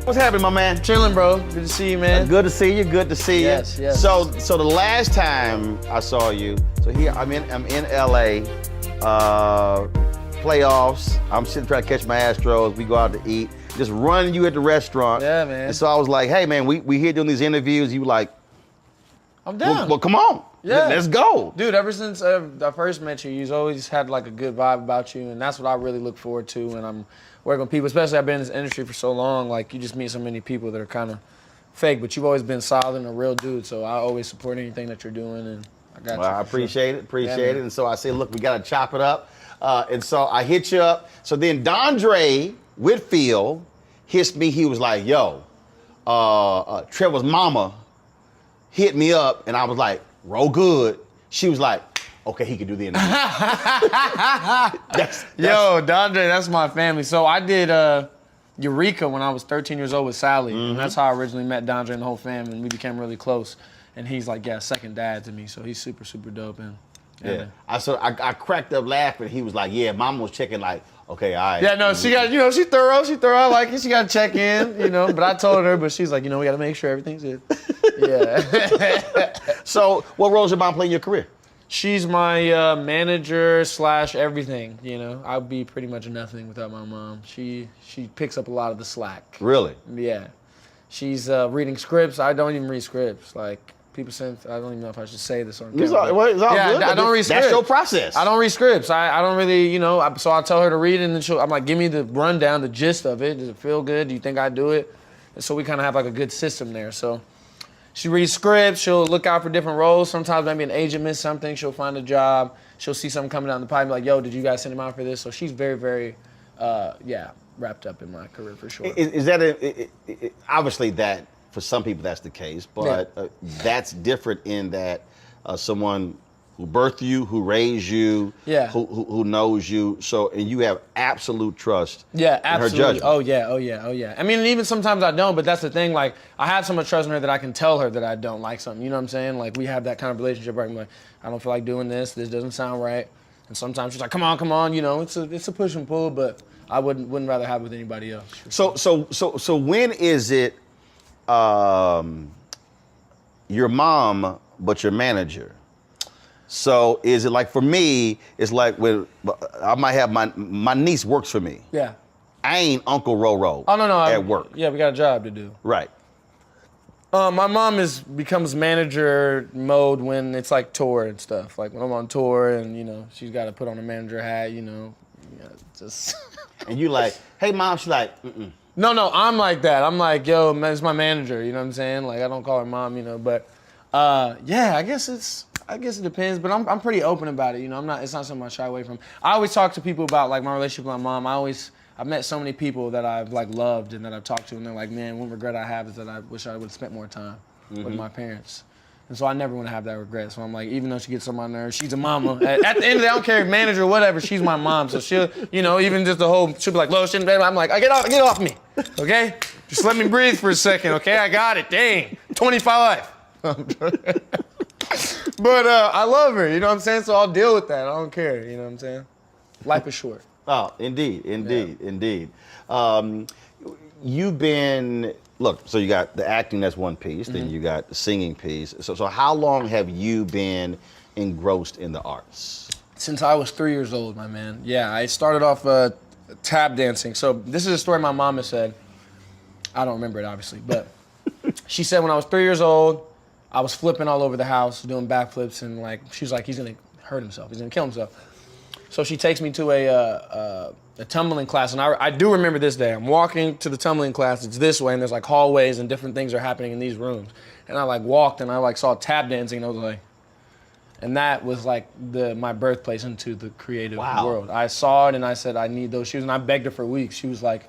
What's happening, my man? Chilling, bro. Good to see you, man. Good to see you. Good to see you. Yes, yes. So the last time I saw you, so here I'm in LA, playoffs. I'm sitting trying to catch my Astros. We go out to eat. Just running you at the restaurant. Yeah, man. And so I was like, hey, man, we here doing these interviews. You were like, I'm down. Well, come on. Yeah. Let's go. Dude, ever since I first met you, you've always had like a good vibe about you, and that's what I really look forward to when I'm working with people, especially I've been in this industry for so long. Like, you just meet so many people that are kind of fake, but you've always been solid and a real dude, so I always support anything that you're doing, and I got you. I appreciate it, Yeah, it. And so I said, look, we got to chop it up. And so I hit you up. So then Dondre Whitfield hits me. He was like, yo, Trevor's mama hit me up, and I was like, roll good. She was like, okay, he could do the interview. Yo, Dondre, that's my family. So I did Eureka when I was 13 years old with Sally, and that's how I originally met Dondre and the whole family, and we became really close. And he's like, yeah, second dad to me, so he's super, super dope. And yeah. I cracked up laughing. He was like, yeah, mom was checking like, okay, all right. Yeah, no, she got, she thorough. I like it. She got to check in, But I told her, but she's like, we got to make sure everything's good. Yeah. So what roles your mom play in your career? She's my manager / everything, I'd be pretty much nothing without my mom. She picks up a lot of the slack. Really? Yeah. She's reading scripts. I don't even read scripts. Like, people say, I don't even know if I should say this on camera. It's all good. I don't read scripts. That's your process. I don't read scripts. I don't really, so I tell her to read it, and then I'm like, give me the rundown, the gist of it. Does it feel good? Do you think I do it? And so we kind of have like a good system there. So she reads scripts. She'll look out for different roles. Sometimes maybe an agent missed something. She'll find a job. She'll see something coming down the pipe and be like, yo, did you guys send him out for this? So she's very, very, wrapped up in my career for sure. Is that obviously that for some people that's the case, but that's different in that someone who birthed you, who raised you, who knows you, and you have absolute trust in her judgment. Oh yeah. I mean, and even sometimes I don't, but that's the thing. Like, I have so much trust in her that I can tell her that I don't like something. You know what I'm saying? Like, we have that kind of relationship where I'm like, I don't feel like doing this. This doesn't sound right. And sometimes she's like, come on. It's a push and pull, but I wouldn't rather have with anybody else. So when is it your mom but your manager? So is it like, for me, it's like with, I might have my niece works for me. Yeah. I ain't Uncle Roro. Oh no, at work. Yeah, we got a job to do. Right. My mom becomes manager mode when it's like tour and stuff. Like when I'm on tour and she's got to put on a manager hat. Just. And you like, hey mom, she's like, mm-mm. No, I'm like that. I'm like, yo, man, it's my manager. You know what I'm saying? Like I don't call her mom, But yeah, I guess it depends. But I'm pretty open about it. It's not something I shy away from. I always talk to people about like my relationship with my mom. I've met so many people that I've like loved and that I've talked to, and they're like, man, one regret I have is that I wish I would have spent more time with my parents. And so I never want to have that regret. So I'm like, even though she gets on my nerves, she's a mama. At the end of the day, I don't care if manager or whatever, she's my mom. So she'll, even just she'll be like, lotion, baby. I'm like, get off me, okay? Just let me breathe for a second, okay? I got it, dang, 25. But I love her, you know what I'm saying? So I'll deal with that, I don't care, you know what I'm saying? Life is short. Oh, indeed. You've been, so you got the acting, that's one piece, then you got the singing piece. So how long have you been engrossed in the arts? Since I was 3 years old, my man. Yeah, I started off tap dancing. So this is a story my mom has said. I don't remember it, obviously, but she said when I was 3 years old, I was flipping all over the house, doing backflips, and like, she's like, he's gonna hurt himself, he's gonna kill himself. So she takes me to a tumbling class, and I do remember this day. I'm walking to the tumbling class, it's this way, and there's like hallways and different things are happening in these rooms. And I like walked and I like saw tap dancing, and I was like, and that was like my birthplace into the creative world. I saw it and I said, I need those shoes, and I begged her for weeks. She was like,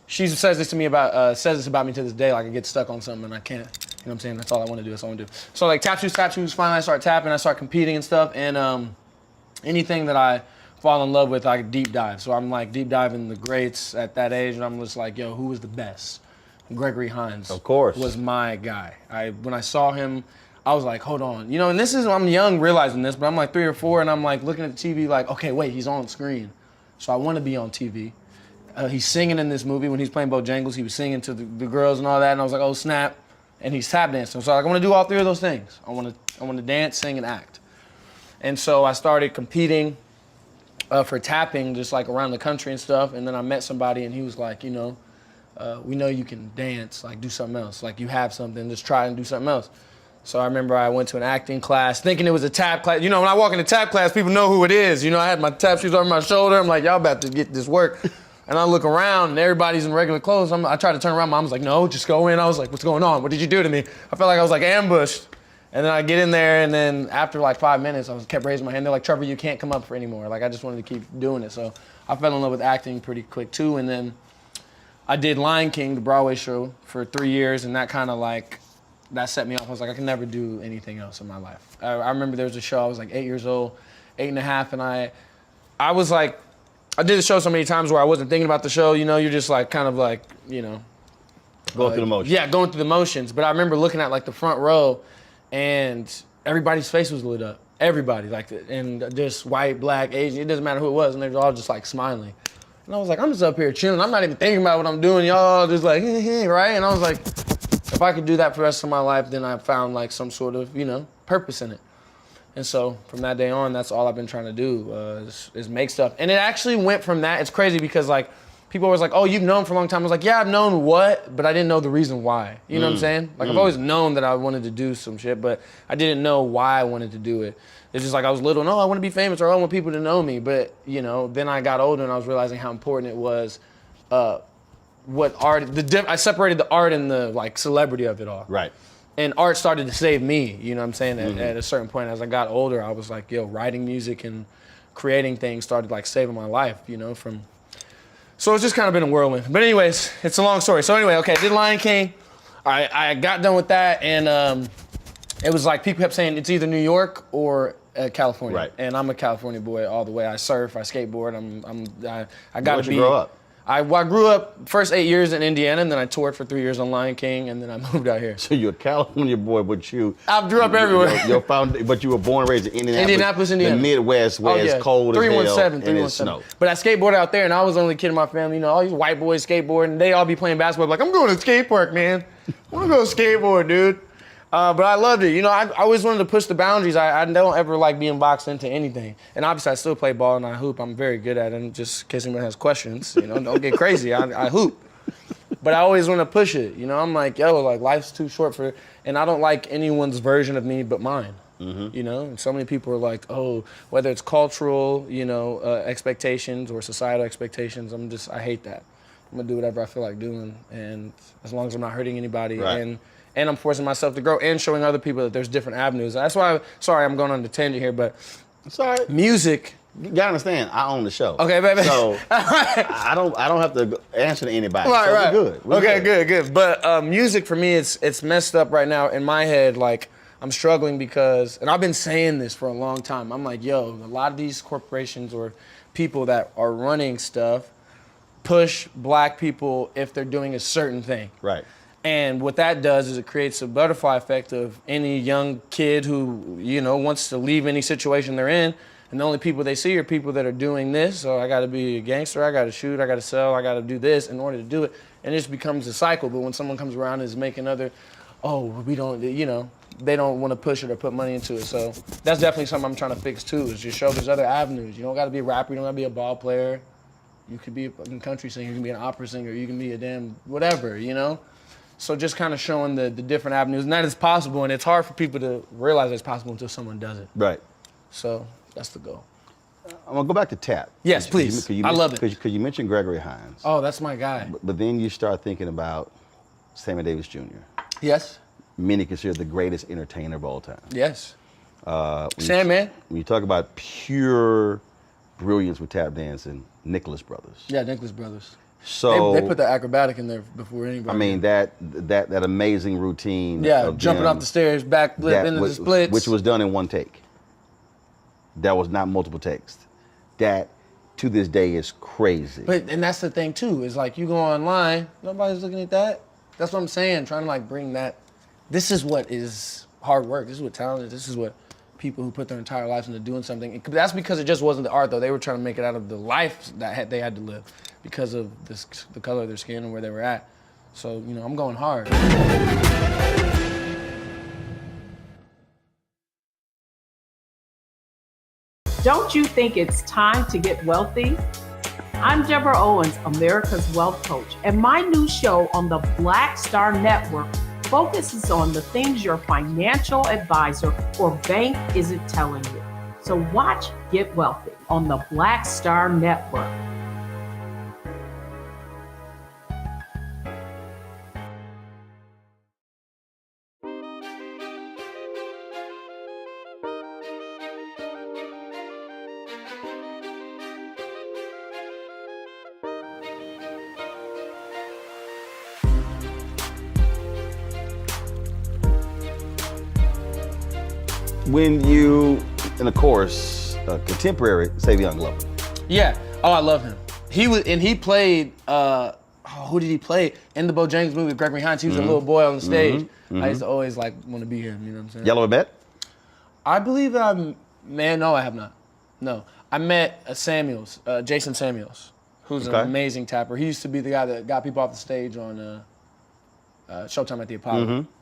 she says this to me says this about me to this day, like I get stuck on something and I can't, you know what I'm saying? That's all I want to do, that's all I want to do. So like tap shoes, finally I start tapping, I start competing and stuff, and anything that I fall in love with, I deep dive. So I'm like deep diving the greats at that age, and I'm just like, yo, who was the best? Gregory Hines, of course, was my guy. When I saw him, I was like, hold on. And this is, I'm young realizing this, but I'm like 3 or 4, and I'm like looking at the TV like, okay, wait, he's on screen. So I want to be on TV. He's singing in this movie. When he's playing Bojangles, he was singing to the girls and all that, and I was like, oh snap. And he's tap dancing. So I want to do all 3 of those things. I want to dance, sing, and act. And so I started competing for tapping, just like around the country and stuff. And then I met somebody, and he was like, we know you can dance, like do something else. Like you have something, just try and do something else. So I remember I went to an acting class thinking it was a tap class. When I walk into tap class, people know who it is. I had my tap shoes over my shoulder. I'm like, y'all about to get this work. And I look around and everybody's in regular clothes. I tried to turn around. Mom's like, no, just go in. I was like, what's going on? What did you do to me? I felt like I was like ambushed. And then I get in there, and then after like 5 minutes, I kept raising my hand. They're like, Trevor, you can't come up for anymore. Like I just wanted to keep doing it. So I fell in love with acting pretty quick too. And then I did Lion King, the Broadway show, for 3 years, and that kind of like, that set me off. I was like, I can never do anything else in my life. I remember there was a show, I was like 8 years old, 8 and a half, and I was like, I did the show so many times where I wasn't thinking about the show, you're just like, kind of like, going through the motions. Yeah, going through the motions. But I remember looking at like the front row, and everybody's face was lit up. Everybody, like, and just white, black, Asian, it doesn't matter who it was, and they were all just like smiling. And I was like, I'm just up here chilling. I'm not even thinking about what I'm doing. Y'all just like, right? And I was like, if I could do that for the rest of my life, then I found like some sort of, purpose in it. And so from that day on, that's all I've been trying to do is make stuff. And it actually went from that. It's crazy because like people always like, oh, you've known for a long time. I was like, yeah, I've known what, but I didn't know the reason why. You know what I'm saying? Like I've always known that I wanted to do some shit, but I didn't know why I wanted to do it. It's just like I was little, no, I want to be famous or I want people to know me. But, then I got older and I was realizing how important it was what art, I separated the art and the like celebrity of it all. Right. And art started to save me, you know what I'm saying? At a certain point, as I got older, I was like, writing music and creating things started like saving my life, so it's just kind of been a whirlwind. But anyways, it's a long story. So anyway, okay, I did Lion King. I got done with that, and it was like people kept saying it's either New York or California. Right. And I'm a California boy all the way. I surf, I skateboard. I got to be. Where'd you grow up? I grew up first 8 years in Indiana, and then I toured for 3 years on Lion King, and then I moved out here. So you're a California boy, but I grew up everywhere. But you were born and raised in Indianapolis, Indiana. The Midwest, where it's cold as hell 317, and it's snow. But I skateboarded out there, and I was the only kid in my family. You know, all these white boys skateboarding, and they all be playing basketball. Like, I'm going to skate park, man. I want to go skateboard, dude. But I loved it. You know, I always wanted to push the boundaries. I don't ever like being boxed into anything. And obviously, I still play ball and I hoop. I'm very good at it. And just in case anyone has questions, you know, don't get crazy. I hoop. But I always want to push it. You know, I'm like, yo, like life's too short for, and I don't like anyone's version of me but mine. Mm-hmm. You know, and so many people are like, oh, whether it's cultural, you know, expectations or societal expectations, I hate that. I'm gonna do whatever I feel like doing, and as long as I'm not hurting anybody, right. and I'm forcing myself to grow and showing other people that there's different avenues. That's why, sorry, I'm going on the tangent here, but sorry. Music. You gotta understand, I own the show. Okay, baby. So I don't have to answer to anybody. Right, so right. We're good. Good. But music for me, it's messed up right now in my head. Like I'm struggling because, and I've been saying this for a long time. I'm like, yo, a lot of these corporations or people that are running stuff push black people if they're doing a certain thing. Right. And what that does is it creates a butterfly effect of any young kid who, you know, wants to leave any situation they're in, and the only people they see are people that are doing this. So I got to be a gangster, I got to shoot, I got to sell, I got to do this in order to do it. And it just becomes a cycle. But when someone comes around and is making we don't, you know, they don't want to push it or put money into it. So that's definitely something I'm trying to fix too, is just show there's other avenues. You don't got to be a rapper, you don't got to be a ball player. You could be a fucking country singer, you can be an opera singer, you can be a damn whatever, you know? So just kind of showing the different avenues, and that is possible, and it's hard for people to realize it's possible until someone does it. Right. So that's the goal. I'm gonna go back to tap. Yes, please. I love it. Because you mentioned Gregory Hines. Oh, that's my guy. But then you start thinking about Sammy Davis Jr. Yes. Many considered the greatest entertainer of all time. Yes. Man. When you talk about pure brilliance with tap dancing, Nicholas Brothers. Yeah, Nicholas Brothers. So they put the acrobatic in there before anybody. I mean that amazing routine. Yeah, of jumping off the stairs, backflip into the splits, which was done in one take. That was not multiple takes. That to this day is crazy. And that's the thing too, is like you go online, nobody's looking at that. That's what I'm saying, trying to like bring that. This is what is hard work. This is what talent is. This is what people who put their entire lives into doing something. That's because it just wasn't the art though. They were trying to make it out of the life that they had to live because of the color of their skin and where they were at. So, you know, I'm going hard. Don't you think it's time to get wealthy? I'm Deborah Owens, America's Wealth Coach, and my new show on the Black Star Network focuses on the things your financial advisor or bank isn't telling you. So watch Get Wealthy on the Black Star Network. And of course, contemporary Savion Glover. Yeah. Oh, I love him. He played. Who did he play in the Bojangles movie with Gregory Hines? He was a little boy on the stage. Mm-hmm. I used to always like want to be him. You know what I'm saying? Y'all ever met? I believe that no, I have not. No, I met Jason Samuels, who's an amazing tapper. He used to be the guy that got people off the stage on Showtime at the Apollo. Mm-hmm.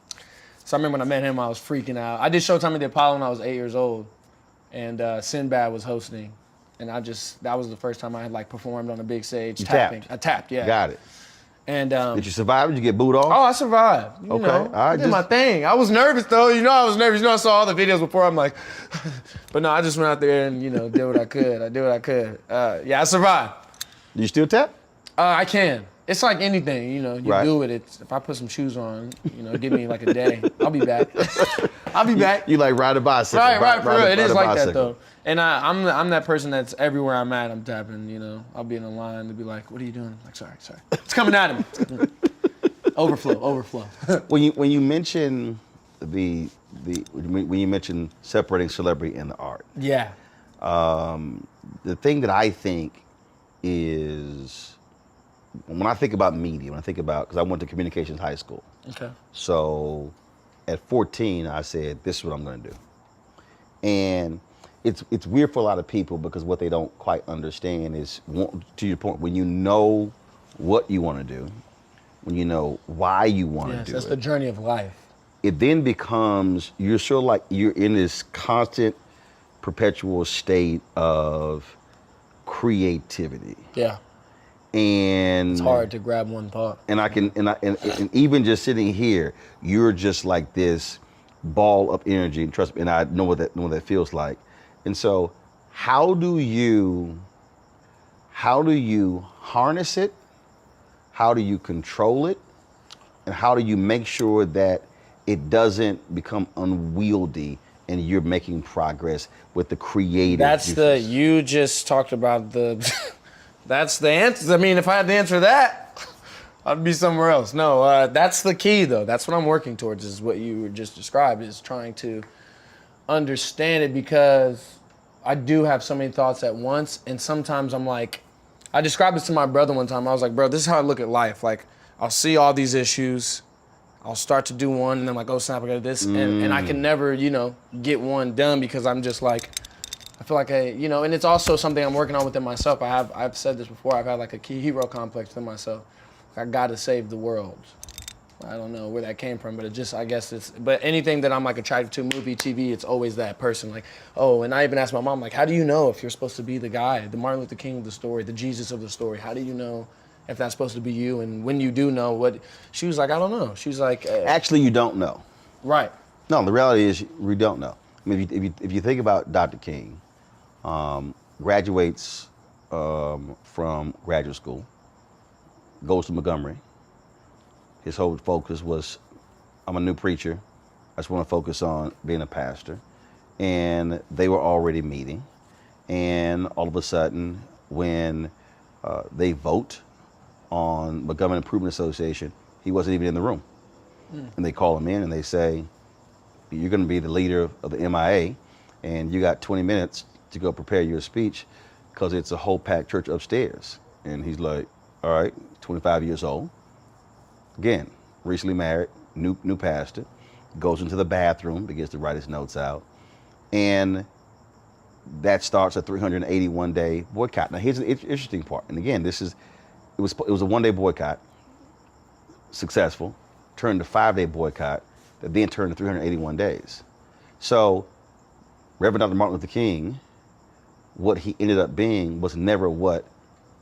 So I remember when I met him, I was freaking out. I did Showtime at the Apollo when I was 8 years old, and Sinbad was hosting, and that was the first time I had like performed on a big stage tapping. Tapped. I tapped, yeah. Got it. And did you survive? Did you get booed off? Oh, I survived. You know, I did my thing. I was nervous though. You know, I was nervous. You know, I saw all the videos before. I'm like, but no, I just went out there and did what I could. I did what I could. Yeah, I survived. Do you still tap? I can. It's like anything, you do it. If I put some shoes on, give me like a day. I'll be back. I'll be back. You like ride a bicycle. Right, for real. It is like that though. And I'm that person that's everywhere I'm at, I'm tapping, I'll be in a line, they'll be like, what are you doing? I'm like, sorry. It's coming at me. Overflow. When you mention when you mention separating celebrity and the art. Yeah. The thing that I think is when I think about media, because I went to communications high school. Okay. So at 14, I said, this is what I'm going to do. And it's weird for a lot of people because what they don't quite understand is, to your point, when you know what you want to do, when you know why you want to do that's it. the journey of life. It then becomes, you're sort of like, you're in this constant, perpetual state of creativity. Yeah. And it's hard to grab one thought. And and even just sitting here, you're just like this ball of energy. And trust me, and I know what that feels like. And so, how do you harness it? How do you control it? And how do you make sure that it doesn't become unwieldy and you're making progress with the creative juices? You just talked about that's the answer. I mean, if I had to answer that, I'd be somewhere else. No, that's the key though. That's what I'm working towards, is what you just described, is trying to understand it, because I do have so many thoughts at once. And sometimes I'm like, I described this to my brother one time. I was like, bro, this is how I look at life. Like, I'll see all these issues, I'll start to do one, and then I'm like, oh snap, I got this. And I can never, get one done, because I'm just like, I feel like and it's also something I'm working on within myself. I've said this before, I've had like a key hero complex within myself. I gotta save the world. I don't know where that came from, but but anything that I'm like attracted to, movie, TV, it's always that person. Like, oh, and I even asked my mom, like, how do you know if you're supposed to be the guy, the Martin Luther King of the story, the Jesus of the story? How do you know if that's supposed to be you? And when you do know, what? She was like, I don't know. She was like, actually, you don't know. Right. No, the reality is we don't know. I mean, if you think about Dr. King, graduates from graduate school, goes to Montgomery. His whole focus was, I'm a new preacher. I just want to focus on being a pastor. And they were already meeting. And all of a sudden, when they vote on Montgomery Improvement Association, he wasn't even in the room. And they call him in and they say, you're going to be the leader of the MIA, and you got 20 minutes to go prepare your speech, because it's a whole packed church upstairs. And he's like, all right, 25 years old. Again, recently married, new pastor, goes into the bathroom, begins to write his notes out, and that starts a 381-day boycott. Now, here's the interesting part, and again, it was a one-day boycott, successful, turned to 5-day boycott, that then turned to 381 days. So, Reverend Dr. Martin Luther King, what he ended up being was never what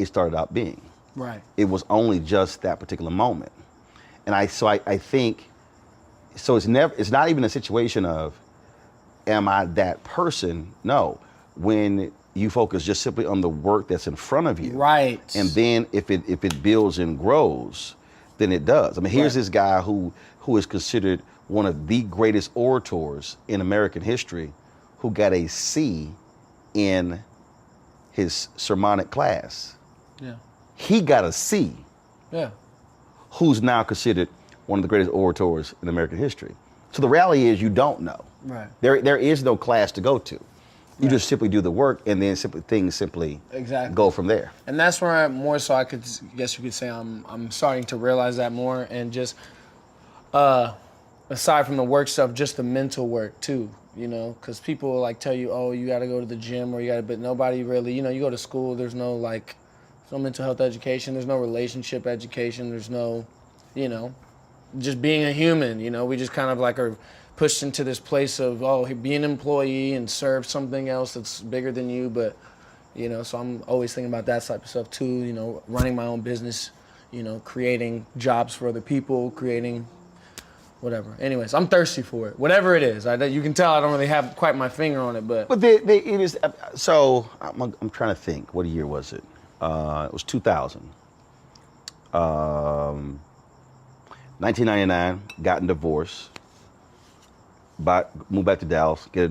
it started out being. Right. It was only just that particular moment. And I think, it's not even a situation of, am I that person? No. When you focus just simply on the work that's in front of you. Right. And then if it builds and grows, then it does. I mean, here's this guy who is considered one of the greatest orators in American history, who got a C in his sermonic class. Yeah. He got a C. Yeah. Who's now considered one of the greatest orators in American history. So the reality is, you don't know. Right. There is no class to go to. You just simply do the work, and then things simply go from there. And that's where I guess you could say I'm starting to realize that more, and just aside from the work stuff, just the mental work too. Because people like tell you, oh, you got to go to the gym, but nobody really, you go to school, there's no mental health education, there's no relationship education, there's no, just being a human, we just kind of like are pushed into this place of, be an employee and serve something else that's bigger than you. But, so I'm always thinking about that type of stuff too, running my own business, creating jobs for other people, creating whatever. Anyways, I'm thirsty for it, whatever it is. You can tell I don't really have quite my finger on it, but. But it is, so I'm trying to think, what year was it? It was 2000. 1999, gotten divorced, moved back to Dallas, get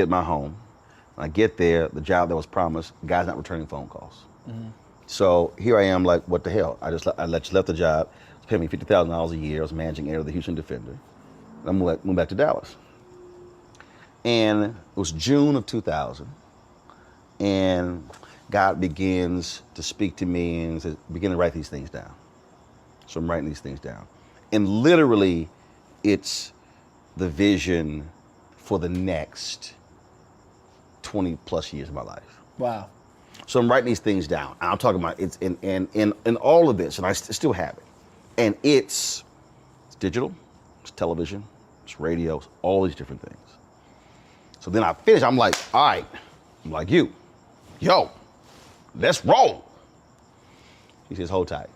my home. When I get there, the job that was promised, guy's not returning phone calls. Mm-hmm. So here I am, like, what the hell? I just left the job. It's paying me $50,000 a year. I was managing editor of the Houston Defender. I moved back to Dallas. And it was June of 2000. And God begins to speak to me and says, begin to write these things down. So I'm writing these things down. And literally, it's the vision for the next 20 plus years of my life. Wow. So I'm writing these things down. I'm talking about it's in all of this, and I still have it. And it's digital, it's television, it's radio, it's all these different things. So then I finish, I'm like, all right, I'm like you, yo, let's roll. He says, hold tight.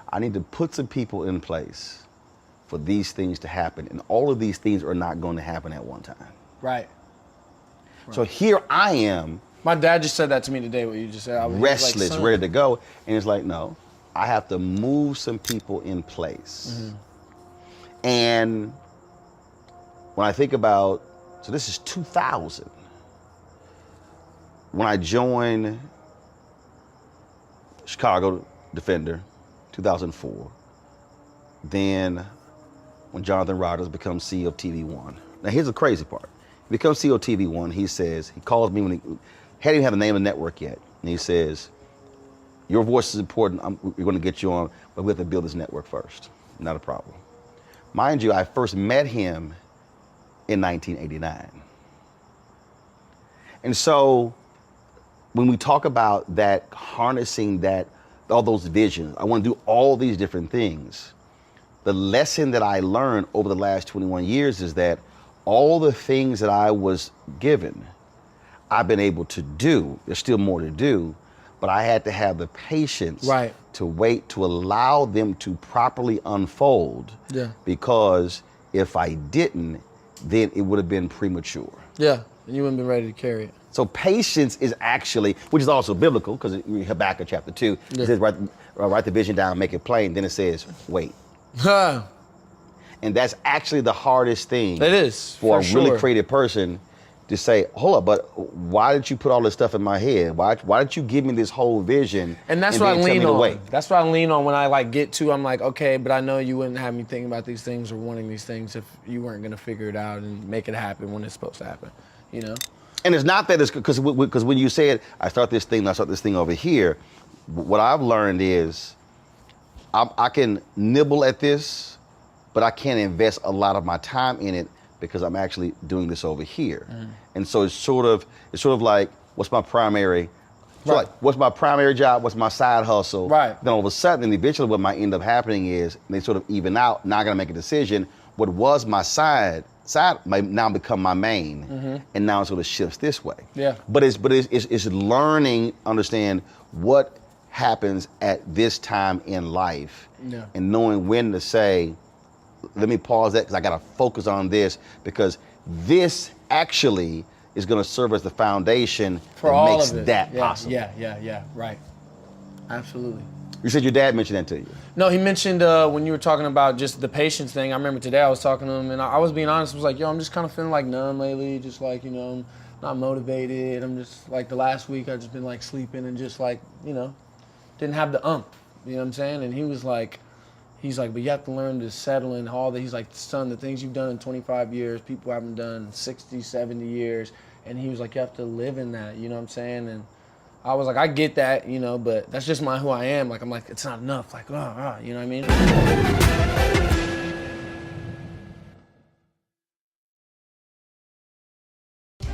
I need to put some people in place for these things to happen. And all of these things are not going to happen at one time. Right. So here I am. My dad just said that to me today, what you just said. Restless, like, ready to go. And it's like, no, I have to move some people in place. Mm-hmm. And when I think about, so this is 2000. When I joined Chicago Defender, 2004. Then when Jonathan Rodgers becomes CEO of TV One. Now here's the crazy part. He becomes CEO of TV One, he calls me when he hadn't even have the name of the network yet. And he says, your voice is important, we're gonna get you on, but we have to build this network first. Not a problem. Mind you, I first met him in 1989. And so when we talk about that, harnessing that, all those visions, I want to do all these different things. The lesson that I learned over the last 21 years is that all the things that I was given, I've been able to do. There's still more to do, but I had to have the patience to wait to allow them to properly unfold. Yeah. Because if I didn't, then it would have been premature. Yeah, and you wouldn't have been ready to carry it. So patience is actually, which is also biblical, because Habakkuk chapter 2, it says write the vision down, make it plain. Then it says, wait. And that's actually the hardest thing. It is, for a really creative person to say, hold up, but why did you put all this stuff in my head? Why did you give me this whole vision? And that's what I lean on. That's what I lean on when I get to, I'm like, okay, but I know you wouldn't have me thinking about these things or wanting these things if you weren't gonna figure it out and make it happen when it's supposed to happen, you know? And it's not that it's, because when you say it, I start this thing over here, what I've learned is I can nibble at this, but I can't invest a lot of my time in it because I'm actually doing this over here. Mm. And so it's sort of like, what's my primary, what's my primary job, what's my side hustle? Right. Then all of a sudden, and eventually what might end up happening is they sort of even out, now I gotta make a decision, what was my side might now become my main, and now it sort of shifts this way. Yeah. But it's learning, understand what happens at this time in life, and knowing when to say, let me pause that because I got to focus on this, because this actually is going to serve as the foundation for that all makes of it. that possible. Yeah, right. Absolutely. You said your dad mentioned that to you. No, he mentioned when you were talking about just the patience thing. I remember today I was talking to him and I was being honest. I was like, yo, I'm just kind of feeling like numb lately. Just like, you know, I'm not motivated. I'm just like the last week I've just been like sleeping and just like, you know, didn't have the you know what I'm saying? And he's like, but you have to learn to settle in all that. He's like, son, the things you've done in 25 years, people haven't done in 60, 70 years. And he was like, you have to live in that, you know what I'm saying? And I was like, I get that, you know, but that's just who I am. Like, I'm like, it's not enough. Like, you know what I mean?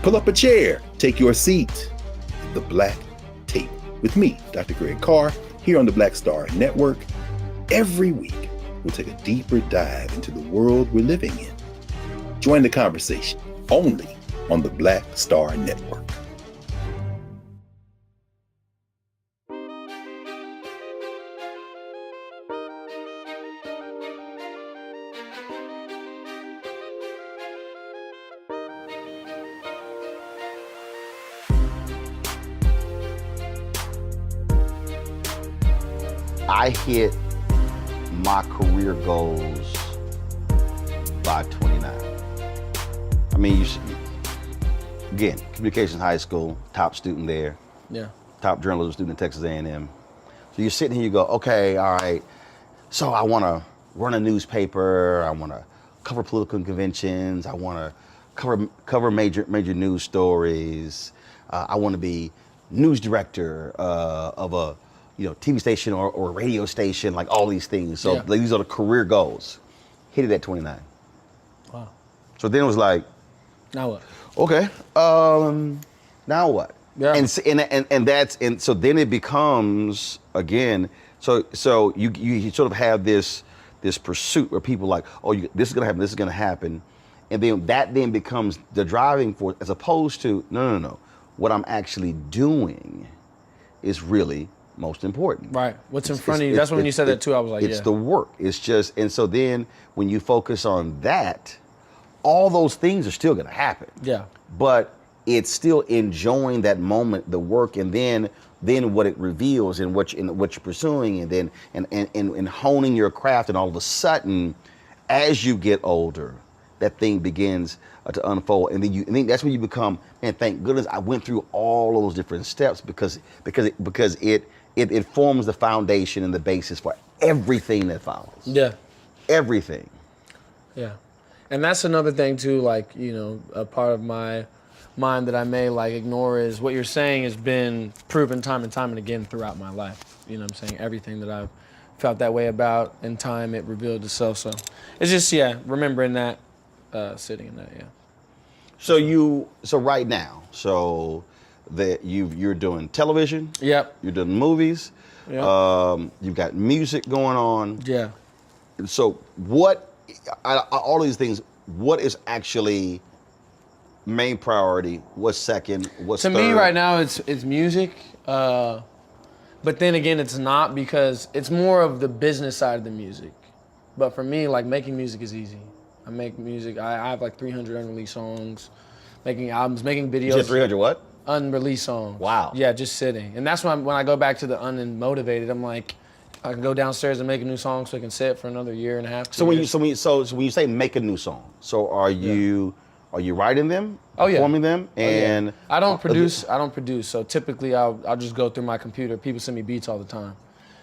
Pull up a chair, take your seat. The Black Tape with me, Dr. Greg Carr, here on the Black Star Network. Every week, we'll take a deeper dive into the world we're living in. Join the conversation only on the Black Star Network. I hit my career goals by 29. I mean, again, communications high school, top student there. Yeah. Top journalism student in Texas A&M. So you're sitting here, you go, okay, all right. So I want to run a newspaper. I want to cover political conventions. I want to cover major news stories. I want to be news director of a TV station or radio station, like all these things. So Yeah. these are the career goals. Hit it at 29. Wow. So then it was like, Now what? okay, now what? Yeah. And so then it becomes again. So you sort of have this pursuit where people are like, oh, this is gonna happen, this is gonna happen, and then that becomes the driving force, as opposed to no. What I'm actually doing is really most important. Right. What's in front of you? That's when you said that too. I was like, it's yeah. the work. It's just, and so then when you focus on that, all those things are still gonna happen. Yeah. But it's still enjoying that moment, the work, and then what it reveals and what you're pursuing, and then and honing your craft, and all of a sudden, as you get older, that thing begins to unfold, and then that's when you become, man, thank goodness I went through all those different steps, because it forms the foundation and the basis for everything that follows. Yeah. Everything. Yeah. And that's another thing too, like, a part of my mind that I may like ignore is what you're saying has been proven time and time and again throughout my life. You know what I'm saying? Everything that I've felt that way about, in time it revealed itself. So it's just, remembering that, sitting in that, yeah. So right now, that you're doing television. Yep. You're doing movies. Yep. You've got music going on. Yeah. So all these things, what is actually main priority? What's second? What's to third? me right now it's music, but then again it's not, because it's more of the business side of the music. But for me, like, making music is easy. I make music. I have like 300 unreleased songs, making albums, making videos. You said 300 what? Unreleased songs. Wow. Yeah, just sitting. And that's when I go back to the unmotivated, I'm like, I can go downstairs and make a new song so I can sit for another year and a half. So when you say make a new song, so are you writing them? Oh, yeah. Performing them? And I don't produce. So typically I'll just go through my computer. People send me beats all the time.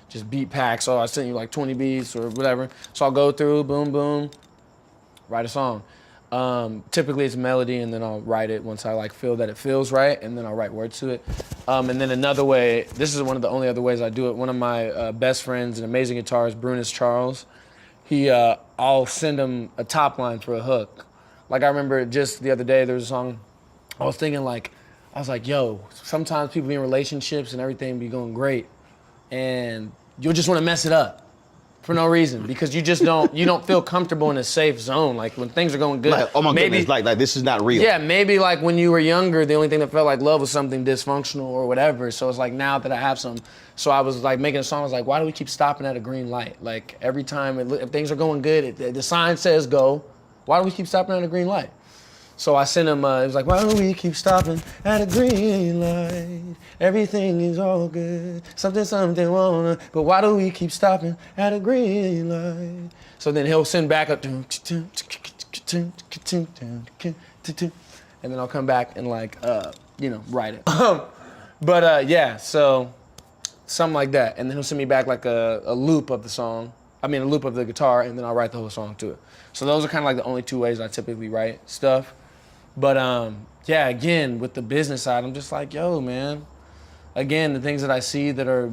Just beat packs. So I send you like 20 beats or whatever. So I'll go through, boom, boom, write a song. Typically it's melody, and then I'll write it once I feel that it feels right, and then I'll write words to it. And then another way, this is one of the only other ways I do it. One of my best friends, an amazing guitarist, Brunius Charles, I'll send him a top line for a hook. Like, I remember just the other day, there was a song, I was like, yo, sometimes people be in relationships and everything be going great, and you'll just want to mess it up for no reason, because you don't feel comfortable in a safe zone. Like, when things are going good, like, oh my goodness, like this is not real. Yeah, maybe like when you were younger, the only thing that felt like love was something dysfunctional or whatever. So it's like, now that I have some, so I was like making a song, I was like, why do we keep stopping at a green light? Like, every time if things are going good, the sign says go. Why do we keep stopping at a green light? So I sent him, it was like, why do we keep stopping at a green light? Everything is all good, something wanna, but why do we keep stopping at a green light? So then he'll send back a, and then I'll come back and write it. So something like that. And then he'll send me back like a loop of the song, a loop of the guitar, and then I'll write the whole song to it. So those are kind of like the only two ways I typically write stuff. But again, with the business side, I'm just like, yo, man. Again, the things that I see that are,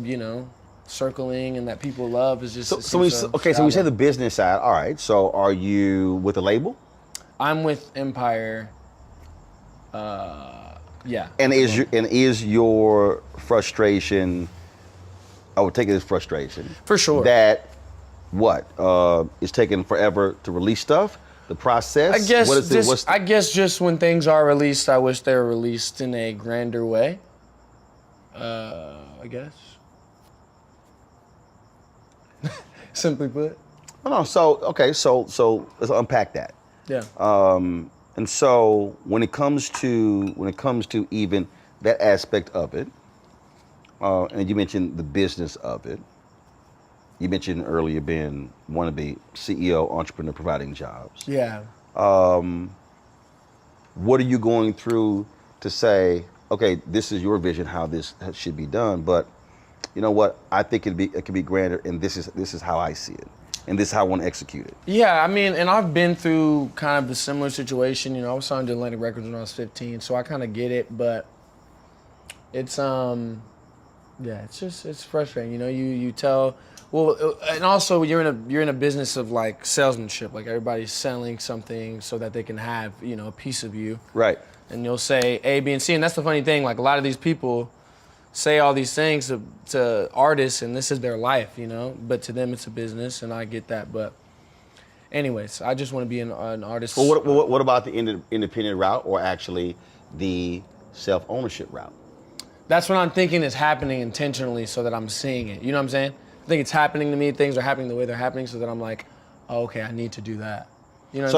circling and that people love is just. So we say the business side. All right. So are you with a label? I'm with Empire. Yeah. And is your frustration? I would take it as frustration. For sure. That it's taking forever to release stuff. The process. I guess just when things are released, I wish they were released in a grander way. I guess. Simply put. No. So let's unpack that. Yeah. And so when it comes to even that aspect of it, and you mentioned the business of it. You mentioned earlier want to be CEO, entrepreneur, providing jobs. Yeah. What are you going through to say, okay, this is your vision, how this should be done, but you know what? I think it could be grander, and this is how I see it, and this is how I want to execute it. Yeah, and I've been through kind of a similar situation. I was signed to Atlantic Records when I was 15, so I kind of get it, but it's it's frustrating. You know, you tell. Well, and also you're in a business of like salesmanship. Like everybody's selling something so that they can have, you know, a piece of you. Right. And you'll say A, B, and C, and that's the funny thing. Like a lot of these people say all these things to artists, and this is their life, you know. But to them, it's a business, and I get that. But anyways, I just want to be an artist. Well, what about the independent route, or actually the self-ownership route? That's what I'm thinking is happening intentionally, so that I'm seeing it. You know what I'm saying? I think it's happening to me. Things are happening the way they're happening, so that I'm like, oh, okay, I need to do that. You know.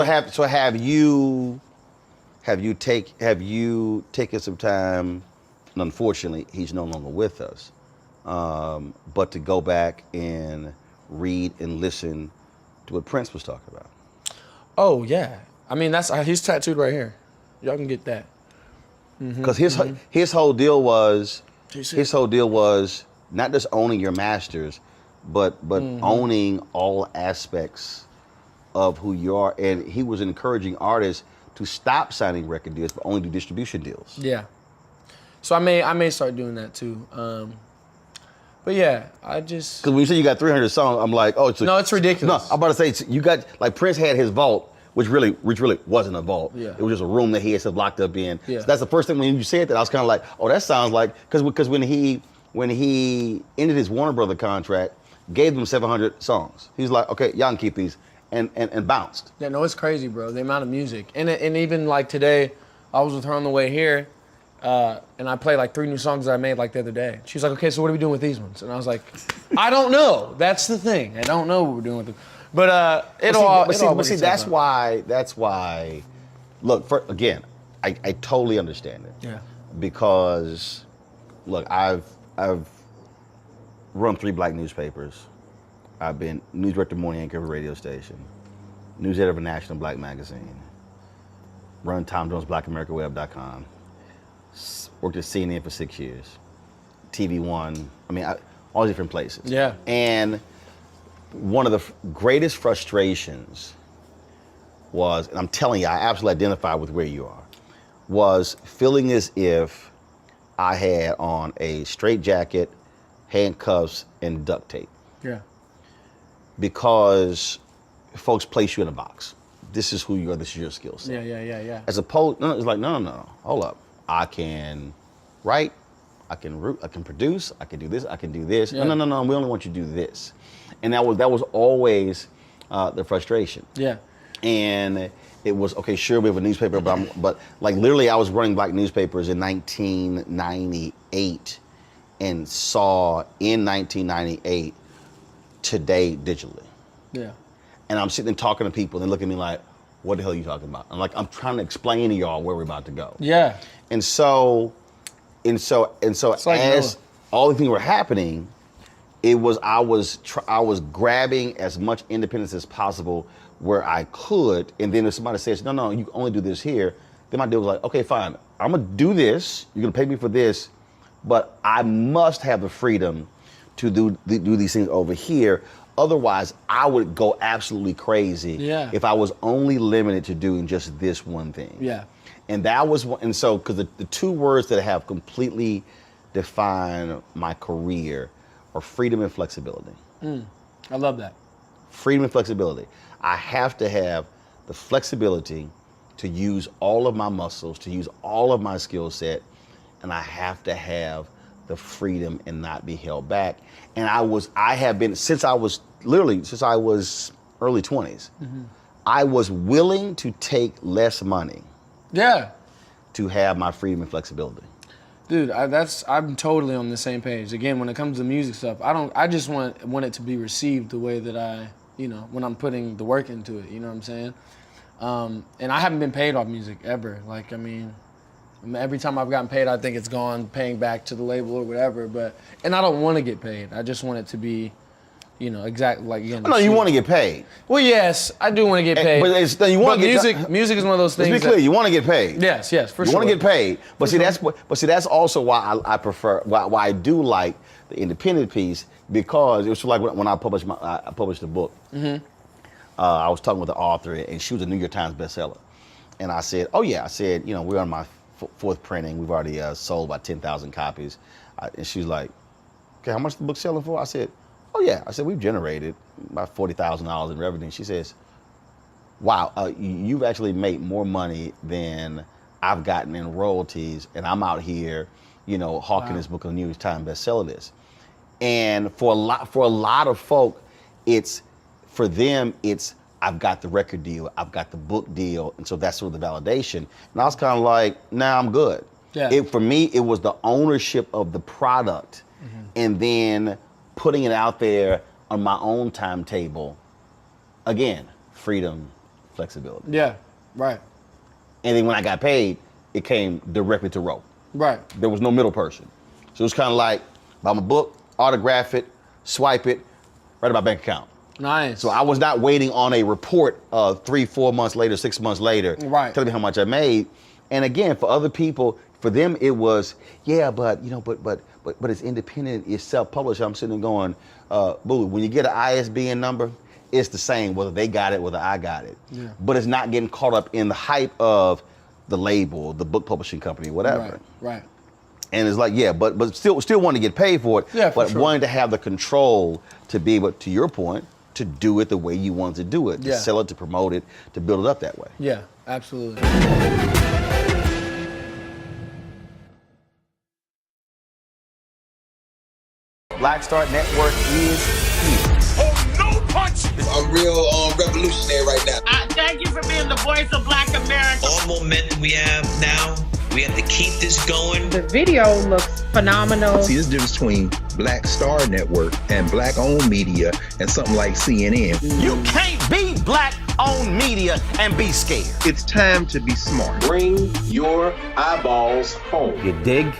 Have you taken some time? And unfortunately, he's no longer with us. But to go back and read and listen to what Prince was talking about. Oh yeah, I mean he's tattooed right here. Y'all can get that. Because his whole deal was not just owning your masters, but owning all aspects of who you are. And he was encouraging artists to stop signing record deals, but only do distribution deals. Yeah. So I may start doing that too. But yeah, I just because when you say you got 300 songs, I'm like, oh, no, it's ridiculous. No, I'm about to say you got like Prince had his vault, which really wasn't a vault. Yeah. It was just a room that he had stuff locked up in. Yeah. So that's the first thing when you said that I was kind of like, oh, that sounds like because when he ended his Warner Brother contract, gave them 700 songs. He's like, okay, y'all can keep these, and bounced. Yeah, no, it's crazy, bro. The amount of music, and even like today, I was with her on the way here. And I played like 3 new songs that I made like the other day. She's like, okay, so what are we doing with these ones? And I was like, I don't know. That's the thing. I don't know what we're doing with them. But that's why. Look, again, I totally understand it. Yeah. Because, look, I've run 3 black newspapers. I've been news director, morning anchor of a radio station, news editor of a national black magazine, run Tom Jones BlackAmericaWeb.com. Worked at CNN for 6 years, TV One. I mean, all different places. Yeah. And one of the greatest frustrations was, and I'm telling you, I absolutely identify with where you are, was feeling as if I had on a straitjacket, handcuffs, and duct tape. Yeah. Because folks place you in a box. This is who you are. This is your skill set. Yeah. As opposed, it's like, no, hold up. I can write, I can produce, I can do this, I can do this. Yeah. No, we only want you to do this. And that was always the frustration. Yeah. And it was, okay, sure, we have a newspaper, but like literally I was running black newspapers in 1998 and saw in 1998 Today digitally. Yeah. And I'm sitting there talking to people and they look at me like, what the hell are you talking about? I'm like, I'm trying to explain to y'all where we're about to go. Yeah. And so as all the things were happening, I was grabbing as much independence as possible where I could. And then if somebody says, no, you can only do this here, then my deal was like, okay, fine, I'm gonna do this. You're gonna pay me for this, but I must have the freedom to do these things over here. Otherwise, I would go absolutely crazy if I was only limited to doing just this one thing. Yeah. And that was because the 2 words that have completely defined my career are freedom and flexibility. I love that. Freedom and flexibility. I have to have the flexibility to use all of my muscles, to use all of my skill set, and I have to have the freedom and not be held back. And I have been, since I was early 20s, I was willing to take less money. Yeah. To have my freedom and flexibility. Dude, I'm totally on the same page. Again, when it comes to music stuff, I just want it to be received the way that when I'm putting the work into it, you know what I'm saying? And I haven't been paid off music ever. Like, I mean, every time I've gotten paid, I think it's gone paying back to the label or whatever. And I don't want to get paid. I just want it to be, exactly like again. No, you want to get paid. Music is one of those things. Let's be clear, you want to get paid. Yes, for sure. You want to get paid, but that's also why I prefer why I do like the independent piece, because it was like when I published the book. Mm-hmm. I was talking with the author, and she was a New York Times bestseller, and I said, we're on my fourth printing. We've already sold about 10,000 copies. And she's like, okay, how much the book selling for? I said, oh yeah. I said, we've generated about $40,000 in revenue. She says, wow, you've actually made more money than I've gotten in royalties, and I'm out here, hawking this book on the New York Times bestseller list. And for a lot of folk, for them, I've got the record deal, I've got the book deal, and so that's sort of the validation. And I was kind of like, nah, I'm good. Yeah. For me, it was the ownership of the product, and then putting it out there on my own timetable. Again, freedom, flexibility. Yeah, right. And then when I got paid, it came directly to Roe. Right. There was no middle person. So it was kind of like, buy my book, autograph it, swipe it, right in my bank account. Nice. So I was not waiting on a report 3-4 months later, 6 months later, telling me how much I made. And again, for other people, for them it was, yeah, but it's independent, it's self-published. I'm sitting there going, boo, when you get an ISBN number, it's the same whether they got it, whether I got it. Yeah. But it's not getting caught up in the hype of the label, the book publishing company, whatever. Right. And it's like, yeah, but still wanting to get paid for it. Yeah, but sure. Wanting to have the control to be able, to your point, to do it the way you want to do it, to sell it, to promote it, to build it up that way. Yeah, absolutely. Black Star Network is here. Oh, no punch! I'm real revolutionary right now. Thank you for being the voice of Black America. All momentum we have now, we have to keep this going. The video looks phenomenal. See, there's a difference between Black Star Network and black-owned media and something like CNN. You can't be black-owned media and be scared. It's time to be smart. Bring your eyeballs home. You dig?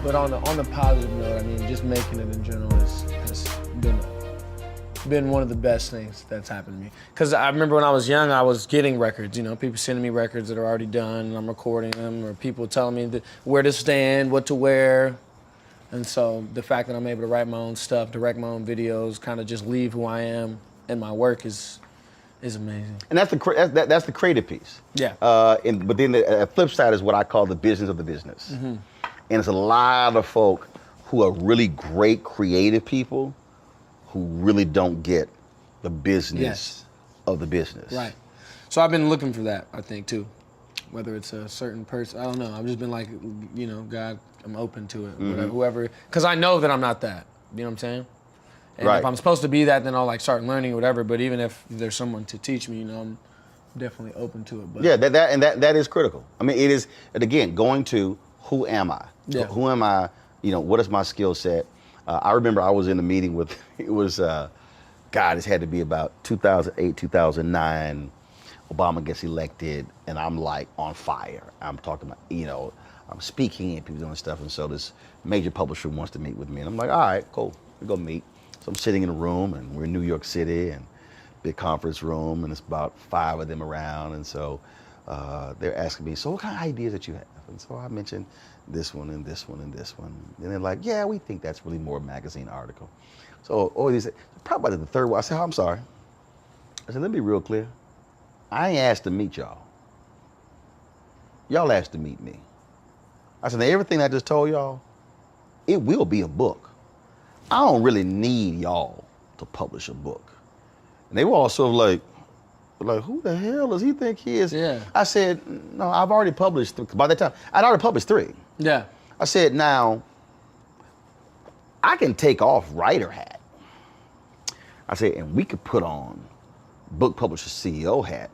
But on the positive note, I mean, just making it in general has been one of the best things that's happened to me. Because I remember when I was young, I was getting records. People sending me records that are already done, and I'm recording them, or people telling me where to stand, what to wear. And so the fact that I'm able to write my own stuff, direct my own videos, kind of just leave who I am in my work is amazing. And that's the creative piece. Yeah. But then the flip side is what I call the business of the business. Mm-hmm. And it's a lot of folk who are really great creative people who really don't get the business of the business. Right. So I've been looking for that, I think, too. Whether it's a certain person, I don't know. I've just been like, God, I'm open to it. Mm-hmm. Whoever, because I know that I'm not that. You know what I'm saying? And if I'm supposed to be that, then I'll start learning or whatever. But even if there's someone to teach me, I'm definitely open to it. But yeah, that is critical. I mean, it is, and again, going to who am I? Yeah. Who am I? What is my skill set? I remember I was in a meeting with, this had to be about 2008, 2009. Obama gets elected, and I'm like on fire. I'm talking about, I'm speaking and people doing stuff. And so this major publisher wants to meet with me. And I'm like, all right, cool, we go meet. So I'm sitting in a room, and we're in New York City, and big conference room, and it's about 5 of them around. And so they're asking me, so what kind of ideas that you have? And so I mentioned this one and this one and this one. And they're like, yeah, we think that's really more a magazine article. So, they said, probably the third one. I said, I'm sorry. I said, let me be real clear. I ain't asked to meet y'all. Y'all asked to meet me. I said, now everything I just told y'all, it will be a book. I don't really need y'all to publish a book. And they were all sort of like, who the hell does he think he is? Yeah. I said, no, I've already published, by that time, I'd already published 3. Yeah. I said, now, I can take off writer hat. I said, and we could put on book publisher CEO hat.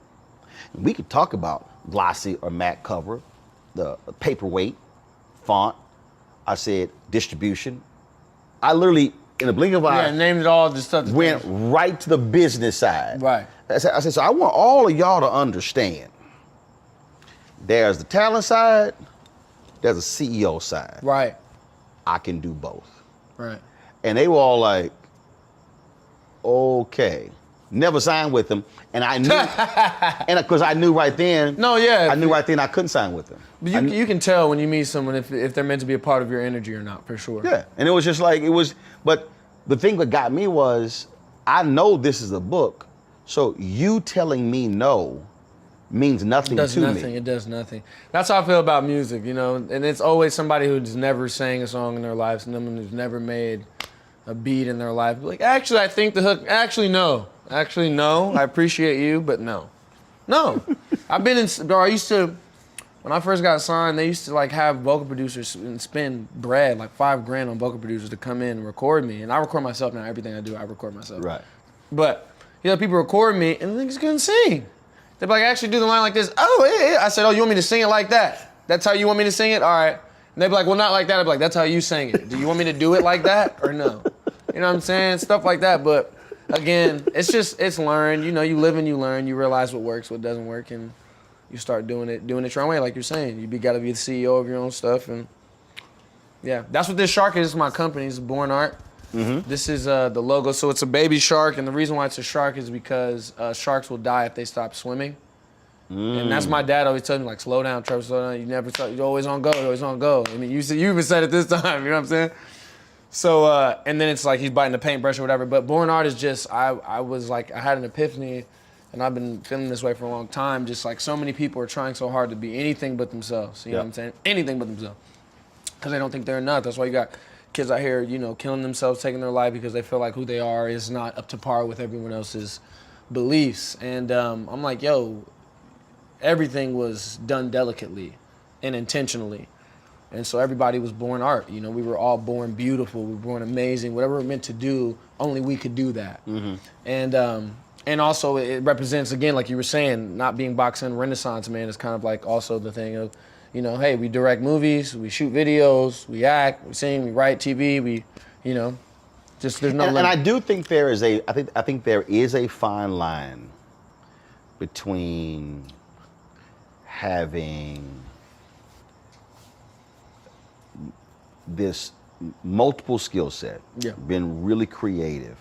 And we could talk about glossy or matte cover, the paperweight, font. I said, distribution. I literally, in a blink of an eye, named it all the stuff. Went right to the business side. Right. I said, so I want all of y'all to understand. There's the talent side, there's a CEO side. Right. I can do both. Right. And they were all like, okay. never signed with them, and I knew, and because I knew right then. No, yeah. I knew right then I couldn't sign with them. But you can tell when you meet someone if they're meant to be a part of your energy or not, for sure. Yeah, and it was just like, but the thing that got me was, I know this is a book, so you telling me no means nothing to me. It does nothing. That's how I feel about music, you know, and it's always somebody who's never sang a song in their life, someone who's never made a beat in their life. Like, actually, I think the hook, no. Actually, no. I appreciate you, but no. No. I've been in, bro, I used to, when I first got signed, they used to like have vocal producers and spend bread, like $5,000 on vocal producers to come in and record me. And I record myself now. Everything I do, I record myself. Right. But, you know, people record me and the niggas couldn't sing. They'd be like, actually do the line like this. Oh, yeah. I said, oh, you want me to sing it like that? That's how you want me to sing it? All right. And they'd be like, well, not like that. I'd be like, that's how you sang it. Do you want me to do it like that or no? You know what I'm saying? Stuff like that. But again, it's learned. You know, you live and you learn. You realize what works, what doesn't work, and you start doing it your own way, like you're saying. You got to be the CEO of your own stuff. And yeah, that's what this shark is. It's my company. It's Born Art. Mm-hmm. This is the logo. So it's a baby shark. And the reason why it's a shark is because sharks will die if they stop swimming. And that's my dad always tells me, like, slow down, Trevor, slow down. You're always on go, you're always on go. I mean, you even said it this time, you know what I'm saying? So, and then it's like he's biting the paintbrush or whatever. But Born Art is just, I was like, I had an epiphany, and I've been feeling this way for a long time. Just like so many people are trying so hard to be anything but themselves. You know what I'm saying? Anything but themselves. Because they don't think they're enough. That's why you got kids out here, you know, killing themselves, taking their life because they feel like who they are is not up to par with everyone else's beliefs. And I'm like, yo, everything was done delicately and intentionally. And so everybody was born art. You know, we were all born beautiful. We were born amazing. Whatever we're meant to do, only we could do that. Mm-hmm. And also it represents, again, like you were saying, not being boxing Renaissance man is kind of like also the thing of, you know, hey, we direct movies, we shoot videos, we act, we sing, we write TV, we, you know, just there's no limit. And I do think there is I think there is a fine line between having this multiple skill set, being really creative,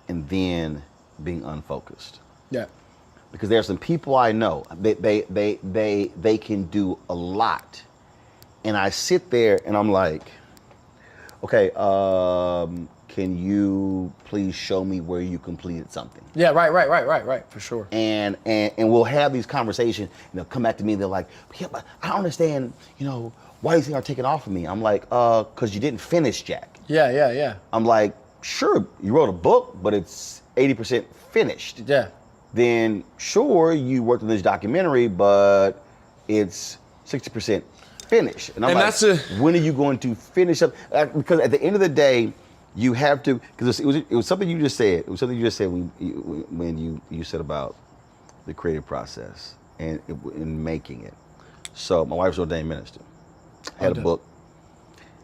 and then being unfocused. Yeah. Because there are some people I know, they can do a lot, and I sit there and I'm like, okay, can you please show me where you completed something? Yeah, right, for sure. And we'll have these conversations, and they'll come back to me and they're like, yeah, but I don't understand, you know, why do you think are taking off of me? I'm like, because you didn't finish, Jack. Yeah. I'm like, sure, you wrote a book, but it's 80% finished. Yeah. Then sure, you worked on this documentary, but it's 60% finished. And I'm like, when are you going to finish up? Because at the end of the day, you have to, because it was something you just said. It was something you just said when you said about the creative process and in making it. So my wife's an ordained minister. Had a book.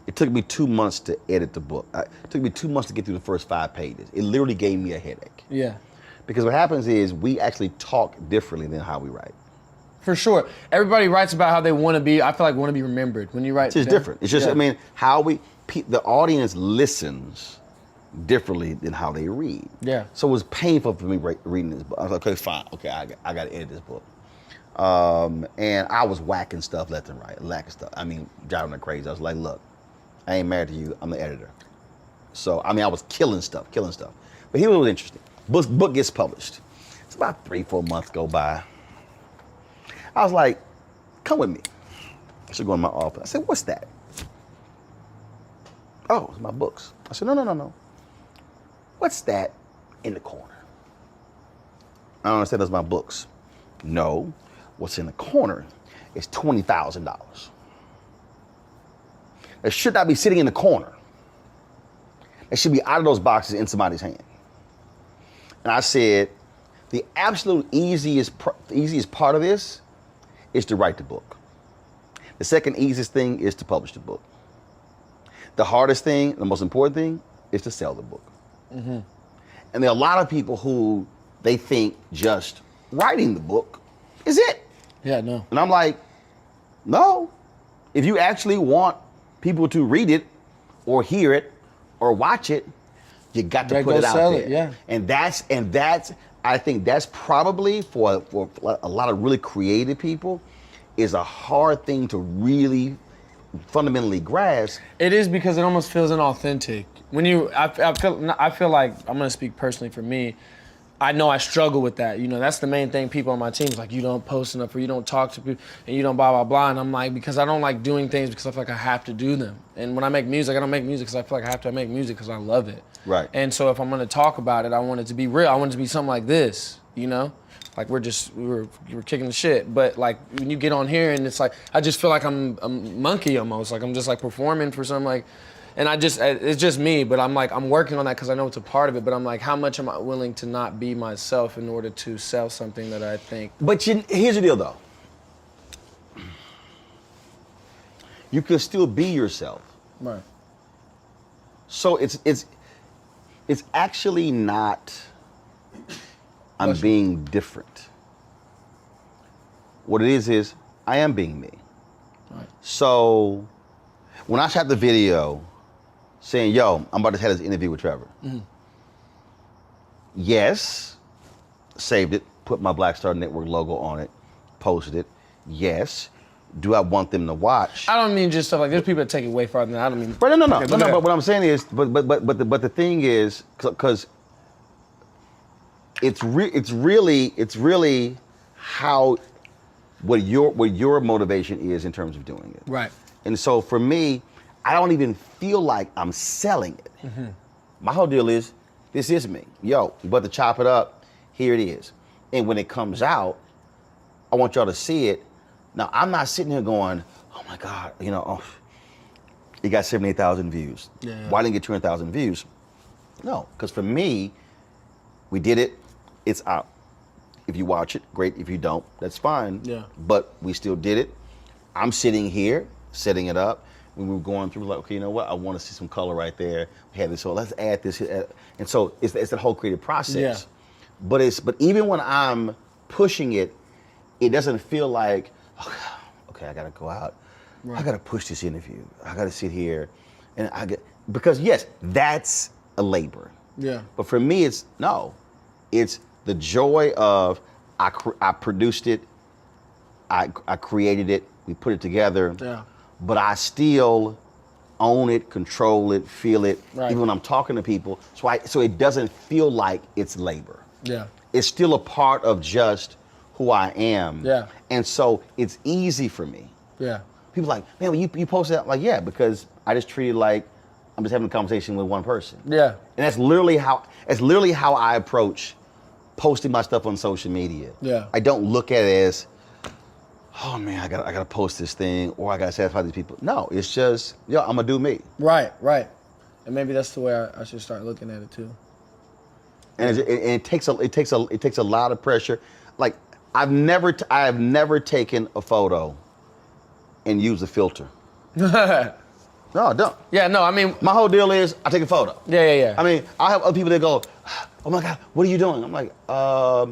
It took me 2 months to edit the book. It took me 2 months to get through the first 5 pages. It literally gave me a headache. Yeah. Because what happens is we actually talk differently than how we write. For sure. Everybody writes about how they want to be. I feel like want to be remembered when you write. It's just different. It's just, I mean, the audience listens differently than how they read. Yeah. So it was painful for me reading this book. I was like, okay, fine. Okay, I got to edit this book. And I was whacking stuff left and right, lacking stuff. I mean, driving her crazy. I was like, look, I ain't married to you. I'm the editor. So, I mean, I was killing stuff. But here's what was interesting. Book gets published. It's about 3-4 months go by. I was like, come with me. I should go in my office. I said, what's that? Oh, it's my books. I said, no. What's that in the corner? I don't understand, that's my books. No, what's in the corner is $20,000. It should not be sitting in the corner. It should be out of those boxes in somebody's hand. And I said, the absolute easiest part of this is to write the book. The second easiest thing is to publish the book. The hardest thing, the most important thing, is to sell the book. Mm-hmm. And there are a lot of people who they think just writing the book is it. Yeah, no. And I'm like, no. If you actually want people to read it or hear it or watch it, You got to Gotta put go it out sell there. it, yeah. And that's I think that's probably for a lot of really creative people is a hard thing to really fundamentally grasp. It is because it almost feels inauthentic. I feel like, I'm gonna speak personally for me, I know I struggle with that. You know, that's the main thing people on my team is like, you don't post enough or you don't talk to people and you don't blah, blah, blah. And I'm like, because I don't like doing things because I feel like I have to do them. And when I make music, I don't make music because I feel like I have to make music because I love it. Right. And so if I'm gonna talk about it, I want it to be real. I want it to be something like this, you know? Like we're kicking the shit. But like when you get on here and it's like, I just feel like I'm a monkey almost. Like I'm just like performing for some like, and it's just me, but I'm working on that because I know it's a part of it, but I'm like, how much am I willing to not be myself in order to sell something that I think? But here's the deal though. You can still be yourself. Right. So it's actually not I'm being different. What it is I am being me. Right. So when I shot the video saying, yo, I'm about to have this interview with Trevor. Mm-hmm. Yes, saved it, put my Black Star Network logo on it, posted it. Yes. Do I want them to watch? I don't mean just stuff like there's people that take it way farther than I don't mean. But no. Okay, But what I'm saying is, but the thing is, because it's really how what your motivation is in terms of doing it. Right. And so for me, I don't even feel like I'm selling it. Mm-hmm. My whole deal is, this is me. Yo, you about to chop it up, here it is. And when it comes out, I want y'all to see it. Now, I'm not sitting here going, oh my God, it got 78,000 views. Yeah. Why didn't it get 200,000 views? No, because for me, we did it, it's out. If you watch it, great. If you don't, that's fine. Yeah. But we still did it. I'm sitting here, setting it up. When we were going through, like, okay, you know what? I want to see some color right there. We had this, so let's add this. And so it's that whole creative process. Yeah. But even when I'm pushing it, it doesn't feel like, okay, I gotta go out. Right. I gotta push this interview. I gotta sit here, and because yes, that's a labor. Yeah. But for me, it's the joy of I produced it, I created it, we put it together. Yeah. But I still own it, control it, feel it, Right. even when I'm talking to people. So it doesn't feel like it's labor. Yeah. It's still a part of just who I am. Yeah. And so it's easy for me. Yeah. People are like, man, when you post that, I'm like, yeah, because I just treat it like I'm just having a conversation with one person. Yeah. And that's literally how I approach posting my stuff on social media. Yeah. I don't look at it as, oh man, I gotta post this thing or I gotta satisfy these people. No, it's just, yo, I'm gonna do me. Right. And maybe that's the way I should start looking at it too. And it takes a lot of pressure. Like I have never taken a photo and used a filter. No, I don't. Yeah, no, I mean, my whole deal is I take a photo. Yeah. I mean, I have other people that go, oh my God, what are you doing? I'm like, I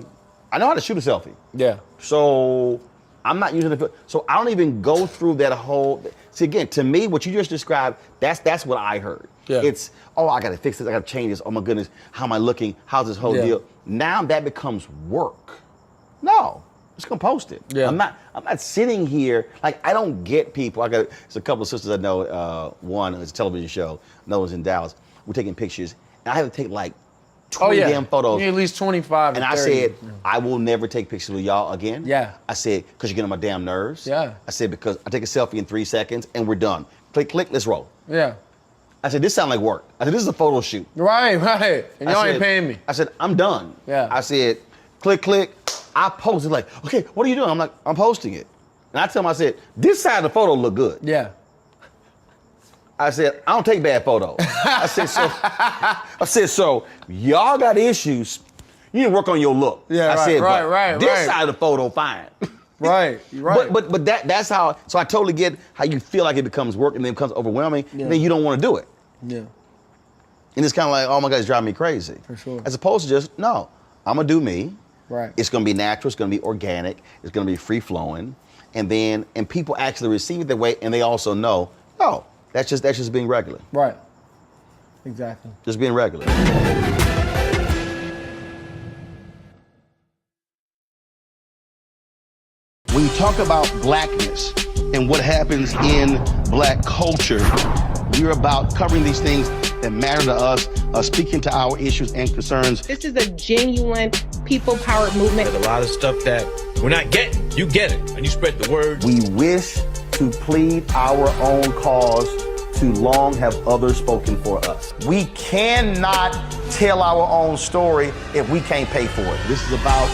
know how to shoot a selfie. Yeah. So I'm not using the filter. So I don't even go through that whole. See, again, to me, what you just described, that's what I heard. Yeah. It's, oh, I gotta fix this, I gotta change this. Oh my goodness, how am I looking? How's this whole deal? Now that becomes work. No. Just gonna post it. Yeah. I'm not sitting here, like I don't get people. There's a couple of sisters I know, one is a television show, another one's in Dallas. We're taking pictures, and I have to take like 20 damn photos. You need at least 25 and to 30. I said, I will never take pictures with y'all again. Yeah. I said, because you get on my damn nerves. Yeah. I said, because I take a selfie in 3 seconds and we're done. Click, let's roll. Yeah. I said, this sounds like work. I said, this is a photo shoot. Right. And y'all ain't paying me. I said, I'm done. Yeah. I said, click. I posted like, okay, what are you doing? I'm like, I'm posting it. And I tell them, I said, this side of the photo look good. Yeah. I said, I don't take bad photos. I said, so y'all got issues. You need to work on your look. Yeah, I said, right. This side of the photo, fine. Right. But that's how. So I totally get how you feel like it becomes work and then it becomes overwhelming, and then you don't want to do it. Yeah. And it's kind of like, oh my God, it's driving me crazy. For sure. As opposed to just, no, I'm gonna do me. Right. It's gonna be natural. It's gonna be organic. It's gonna be free flowing, and people actually receive it that way, and they also know, oh, that's just being regular. Right. Exactly. Just being regular. When you talk about blackness and what happens in black culture, we're about covering these things that matter to us, speaking to our issues and concerns. This is a genuine people-powered movement. There's a lot of stuff that we're not getting. You get it, and you spread the word. We wish to plead our own cause. Too long have others spoken for us. We cannot tell our own story if we can't pay for it. This is about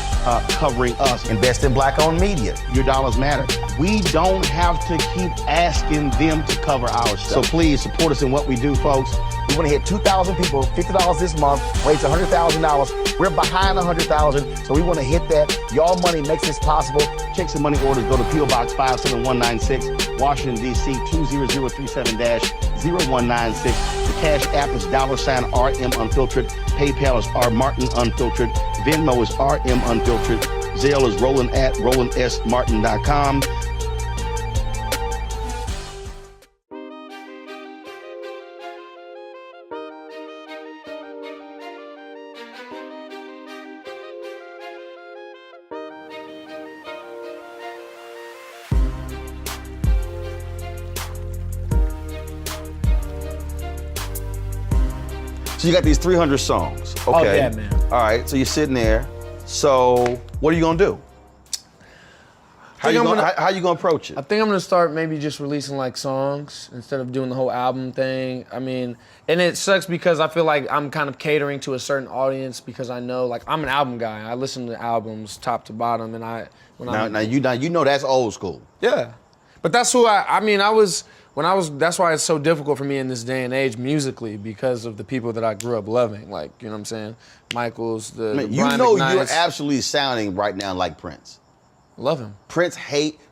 covering us. Invest in black-owned media. Your dollars matter. We don't have to keep asking them to cover our stuff. So please support us in what we do, folks. We want to hit 2,000 people, $50 this month, raise $100,000. We're behind 100,000, so we want to hit that. Y'all money makes this possible. Check some money orders. Go to P.O. Box 57196, Washington, D.C. 20037-0196. The Cash App is $RM Unfiltered. PayPal is R Martin Unfiltered. Venmo is RM Unfiltered. Zelle is Roland@RolandSMartin.com. So you got these 300 songs, okay? Oh, yeah, man. All right, so you're sitting there. So what are you gonna do? How you gonna approach it? I think I'm gonna start maybe just releasing like songs instead of doing the whole album thing. I mean, and it sucks because I feel like I'm kind of catering to a certain audience because I know like I'm an album guy. I listen to albums top to bottom, and you know that's old school. Yeah, but that's who that's why it's so difficult for me in this day and age musically because of the people that I grew up loving. Like, you know what I'm saying? Michaels, the You Brian know McKnights. you're absolutely sounding right now like Prince. Love him. Prince.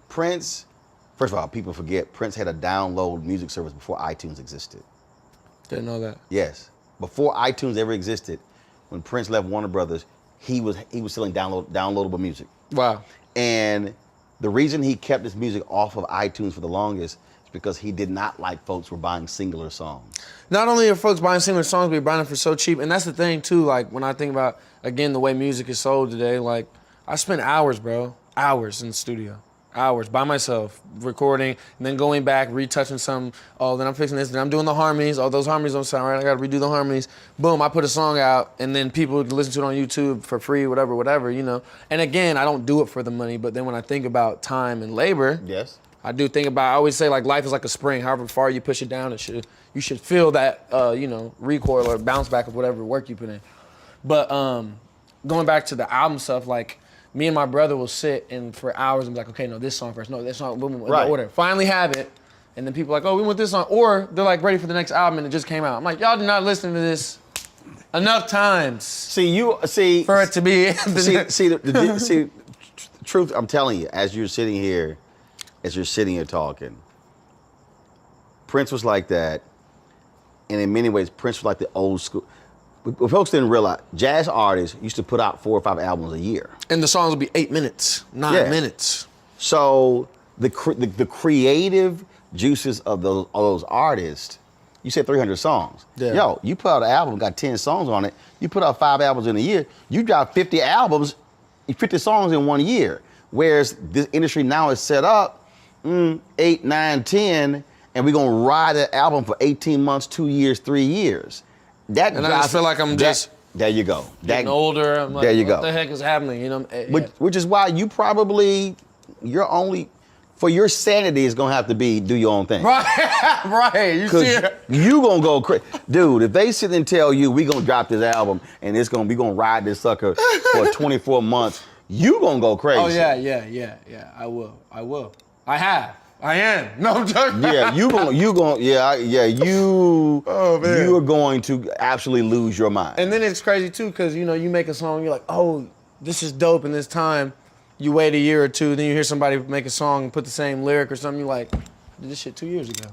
First of all, people forget Prince had a download music service before iTunes existed. Didn't know that. Yes. Before iTunes ever existed, when Prince left Warner Brothers, he was selling downloadable music. Wow. And the reason he kept his music off of iTunes for the longest is because he did not like folks were buying singular songs. Not only are folks buying singular songs, but they're buying them for so cheap. And that's the thing, too, like, when I think about, again, the way music is sold today, like, I spend hours, bro, hours in the studio. Hours by myself, recording, and then going back, retouching some. Oh, then I'm fixing this, then I'm doing the harmonies. Oh, those harmonies don't sound right, I gotta redo the harmonies. Boom, I put a song out, and then people can listen to it on YouTube for free, whatever, you know. And again, I don't do it for the money, but then when I think about time and labor, yes, I do think about, I always say, like, life is like a spring. However far you push it down, you should feel that, recoil or bounce back of whatever work you put in. But going back to the album stuff, like, me and my brother will sit and for hours and be like, okay, no, this song first, no, this song, boom, boom, in order. Finally have it, and then people are like, oh, we want this song, or they're like ready for the next album and it just came out. I'm like, y'all did not listen to this enough times. For it to be. Truth, I'm telling you, as you're sitting here talking, Prince was like that, and in many ways, Prince was like the old school. What folks didn't realize, jazz artists used to put out 4 or 5 albums a year. And the songs would be 8 minutes, 9 minutes. So the creative juices of those artists, you said 300 songs. Yeah. Yo, you put out an album, got 10 songs on it, you put out 5 albums in a year, you drop 50 albums, 50 songs in 1 year. Whereas this industry now is set up 8, 9, 10, and we're gonna ride that album for 18 months, 2 years, 3 years. I just feel like I'm just there you go. Getting older. I'm like, there you what go. the heck is happening? You know, Which is why for your sanity is gonna have to be do your own thing. Right. You see it. You gonna go crazy, dude. If they sit and tell you we gonna drop this album and we gonna ride this sucker for 24 months, you gonna go crazy. Oh yeah. I will. I am. No, I'm joking. Yeah, you are going to absolutely lose your mind. And then it's crazy too, because you make a song, you're like, oh, this is dope in this time. You wait a year or two, then you hear somebody make a song and put the same lyric or something, you're like, I did this shit 2 years ago.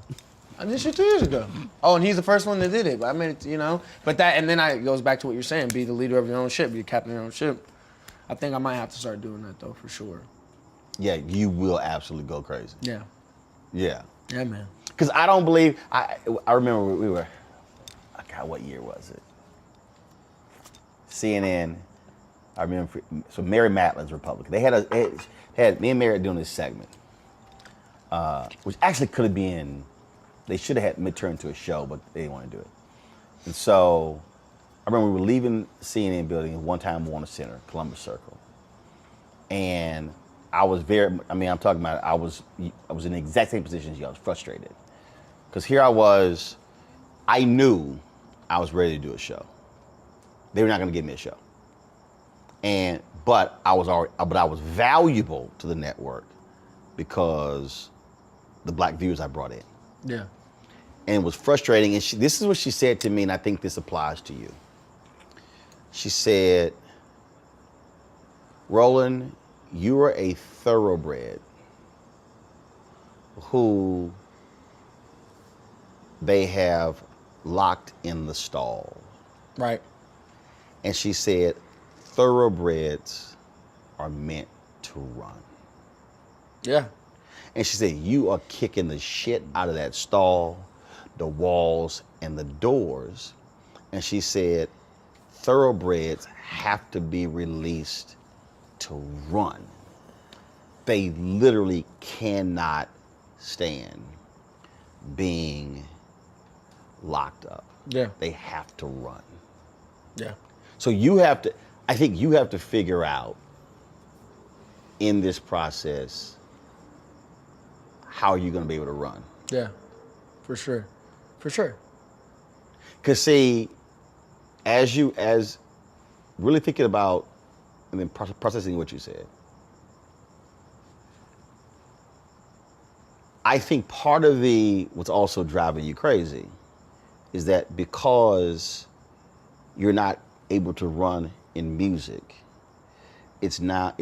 Oh, and he's the first one that did it. But I made it, But it goes back to what you're saying, be the leader of your own ship, be the captain of your own ship. I think I might have to start doing that though, for sure. Yeah, you will absolutely go crazy. Yeah. Yeah. Yeah, man. Because I don't believe, I remember we God, what year was it? CNN. I remember. So Mary Matlin's Republican. They had me and Mary doing this segment, which actually could have been. They should have had turned into a show, but they didn't want to do it. And so I remember we were leaving CNN building at one time Warner Center, Columbus Circle, and I was I'm talking about I was in the exact same position as you. I was frustrated because here I was. I knew I was ready to do a show. They were not going to give me a show, but I was valuable to the network because the black viewers I brought in. Yeah. And it was frustrating. And this is what she said to me, and I think this applies to you. She said, Roland, you are a thoroughbred who they have locked in the stall. Right. And she said, thoroughbreds are meant to run. Yeah. And she said, you are kicking the shit out of that stall, the walls, and the doors. And she said, thoroughbreds have to be released to run. They literally cannot stand being locked up. Yeah. They have to run. Yeah. So I think you have to figure out in this process, how are you going to be able to run? Yeah, for sure. For sure. Because see, as really thinking about and then processing what you said, I think part of what's also driving you crazy is that because you're not able to run in music, it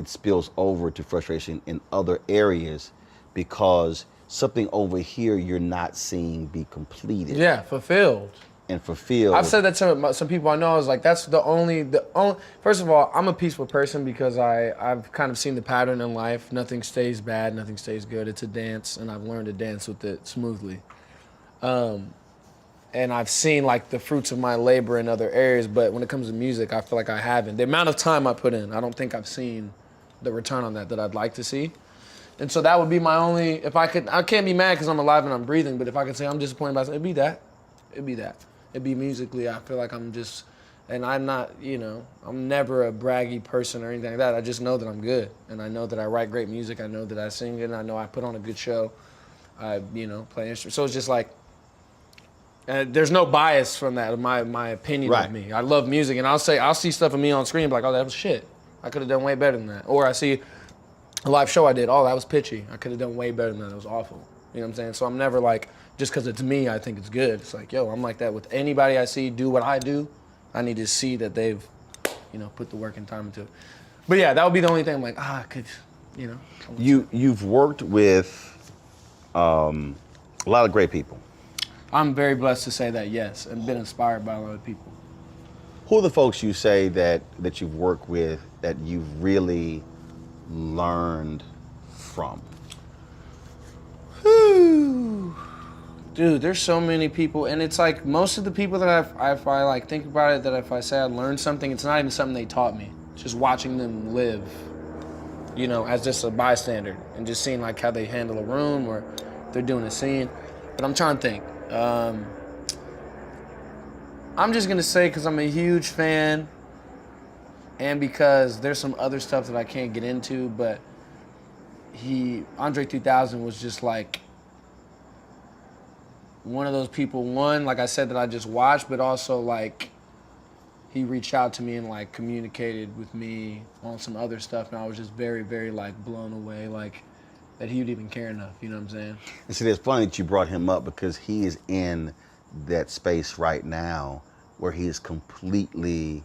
spills over to frustration in other areas because something over here you're not seeing be completed. Yeah, fulfilled. And fulfilled. I've said that to some people I know. I was like, that's the only. First of all, I'm a peaceful person because I've kind of seen the pattern in life. Nothing stays bad, nothing stays good. It's a dance, and I've learned to dance with it smoothly. And I've seen like the fruits of my labor in other areas, but when it comes to music, I feel like I haven't. The amount of time I put in, I don't think I've seen the return on that I'd like to see. And so that would be my only, I can't be mad because I'm alive and I'm breathing, but if I could say I'm disappointed by something, it'd be that. It'd be musically, I feel like I'm just, and I'm not, I'm never a braggy person or anything like that. I just know that I'm good. And I know that I write great music. I know that I sing it. And I know I put on a good show. I, play instruments. So it's just like, there's no bias from that, my opinion right. of me. I love music, and I'll see stuff of me on screen, like, oh, that was shit. I could have done way better than that. Or I see a live show I did, oh, that was pitchy. I could have done way better than that. It was awful. You know what I'm saying? So I'm never like, just because it's me, I think it's good. It's like, yo, I'm like that with anybody I see do what I do. I need to see that they've, put the work and time into it. But yeah, that would be the only thing I'm like, I could, You've worked with a lot of great people. I'm very blessed to say that, yes, and been inspired by a lot of people. Who are the folks you say that you've worked with that you've really learned from? Whew. Dude, there's so many people, and it's like most of the people that if I like think about it, that if I say I learned something, it's not even something they taught me. It's just watching them live, as just a bystander, and just seeing like how they handle a room or if they're doing a scene. But I'm trying to think. I'm just gonna say because I'm a huge fan and because there's some other stuff that I can't get into, but Andre 3000 was just like one of those people, like I said, that I just watched, but also like he reached out to me and like communicated with me on some other stuff, and I was just very, very like blown away, like that he would even care enough, you know what I'm saying? And see, it's funny that you brought him up because he is in that space right now where he is completely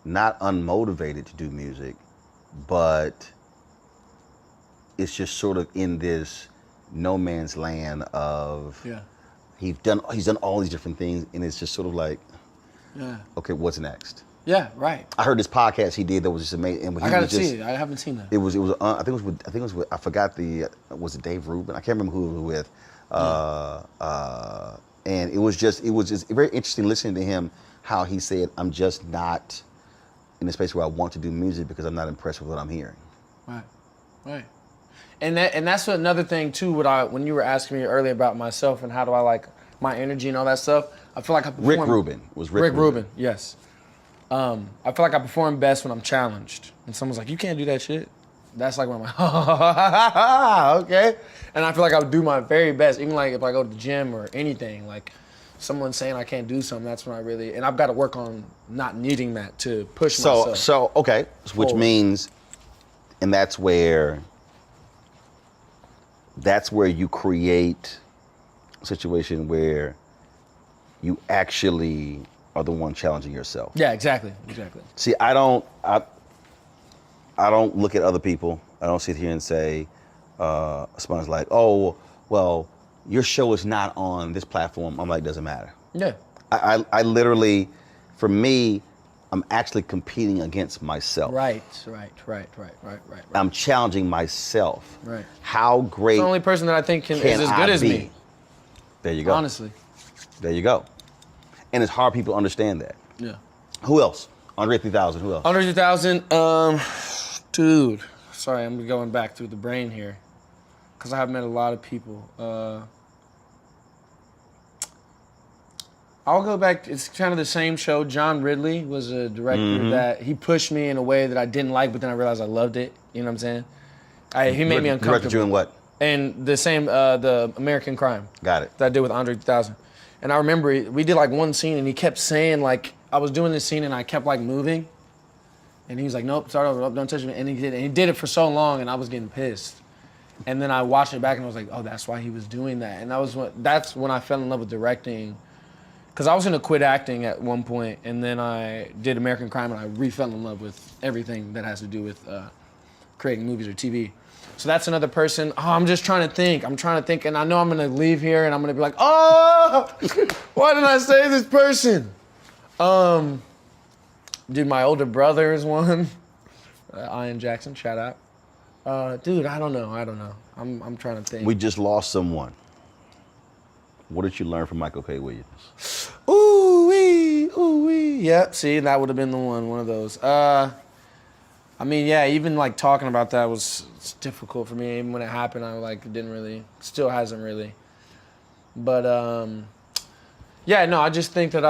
not unmotivated to do music, but it's just sort of in this no man's land of he's done all these different things, and it's just sort of like, okay, what's next? Yeah, right. I heard this podcast he did that was just amazing. And I gotta see it. I haven't seen that. It was. I think it was with. I forgot was it Dave Rubin? I can't remember who it was with. And it was just very interesting listening to him, how he said, I'm just not in a space where I want to do music because I'm not impressed with what I'm hearing. Right. And that's another thing too, when you were asking me earlier about myself and how do I like my energy and all that stuff, I feel like I perform. Rick Rubin. Rick Rubin, yes. I feel like I perform best when I'm challenged. And someone's like, you can't do that shit. That's like when I'm like, okay. And I feel like I would do my very best, even like if I go to the gym or anything, like someone saying I can't do something, that's when I really, and I've got to work on not needing that to push myself. So, okay, which forward. means, and that's where you create a situation where you actually are the one challenging yourself. Yeah, exactly. See, I don't look at other people. I don't sit here and say, someone's like, oh, well, your show is not on this platform. I'm like, doesn't matter. Yeah. I literally, for me, I'm actually competing against myself. Right. I'm challenging myself. Right. How great. It's the only person that I think is as good as me. There you go. Honestly. There you go. And it's hard people understand that. Yeah. Who else? Andre 3000, who else? Andre 3000, dude. Sorry, I'm going back through the brain here. Because I have met a lot of people. I'll go back, it's kind of the same show. John Ridley was a director that he pushed me in a way that I didn't like, but then I realized I loved it. You know what I'm saying? He made me uncomfortable. Directed you in what? And the same, the American Crime. Got it. That I did with Andre 3000. And I remember we did like one scene and he kept saying like, I was doing this scene and I kept like moving. And he was like, nope, start over, nope, don't touch me. And he did it for so long and I was getting pissed. And then I watched it back and I was like, oh, that's why he was doing that. And that's when I fell in love with directing. Because I was gonna quit acting at one point and then I did American Crime and I re-fell in love with everything that has to do with creating movies or TV. So that's another person. Oh, I'm just trying to think. And I know I'm gonna leave here and I'm gonna be like, oh, why did I say this person? Dude, my older brother is one. Ian Jackson, shout out. Dude, I don't know. I'm trying to think. We just lost someone. What did you learn from Michael K. Williams? Ooh-wee. Yep, see, that would have been the one of those. I mean, yeah, even like talking about that it's difficult for me. Even when it happened, still hasn't really. But yeah, no, I just think that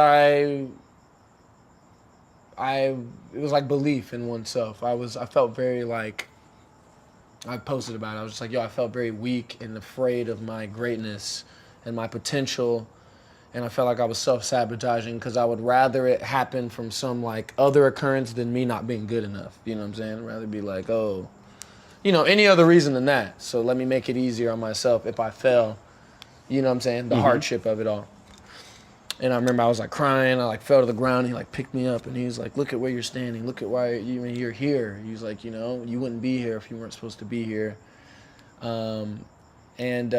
it was like belief in oneself. I felt very like, I posted about it. I was just like, yo, I felt very weak and afraid of my greatness and my potential. And I felt like I was self-sabotaging because I would rather it happen from some like other occurrence than me not being good enough. You know what I'm saying? I'd rather be like, oh, any other reason than that. So let me make it easier on myself if I fail. You know what I'm saying? The hardship of it all. And I remember I was like crying. I like fell to the ground. He like picked me up and he was like, look at where you're standing. Look at why you're here. He was like, you wouldn't be here if you weren't supposed to be here. And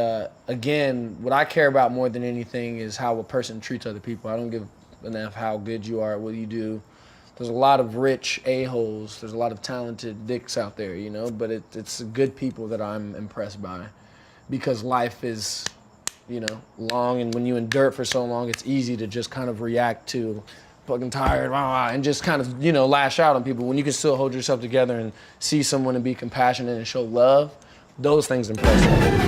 again, what I care about more than anything is how a person treats other people. I don't give enough how good you are at what you do. There's a lot of rich a-holes. There's a lot of talented dicks out there, but it's good people that I'm impressed by because life is, long, and when you endure it for so long, it's easy to just kind of react to fucking tired, and just kind of, lash out on people. When you can still hold yourself together and see someone and be compassionate and show love, those things impress me.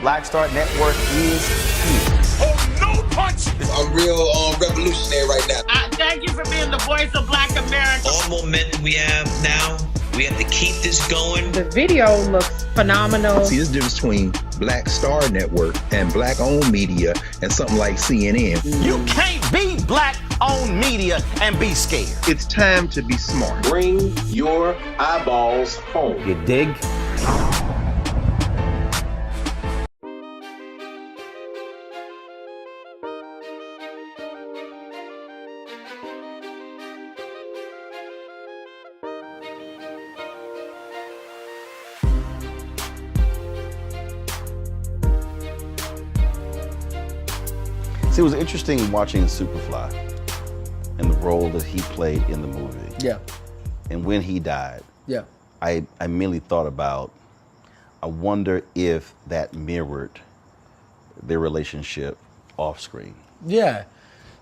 Black Star Network is here. Oh, no punch! I'm real revolutionary right now. Thank you for being the voice of Black America. All momentum we have now, we have to keep this going. The video looks phenomenal. See, there's a difference between Black Star Network and black-owned media and something like CNN. You can't be black-owned media and be scared. It's time to be smart. Bring your eyeballs home. You dig? See, it was interesting watching Superfly and the role that he played in the movie. Yeah. And when he died, Yeah. I immediately thought about I wonder if that mirrored their relationship off screen. Yeah,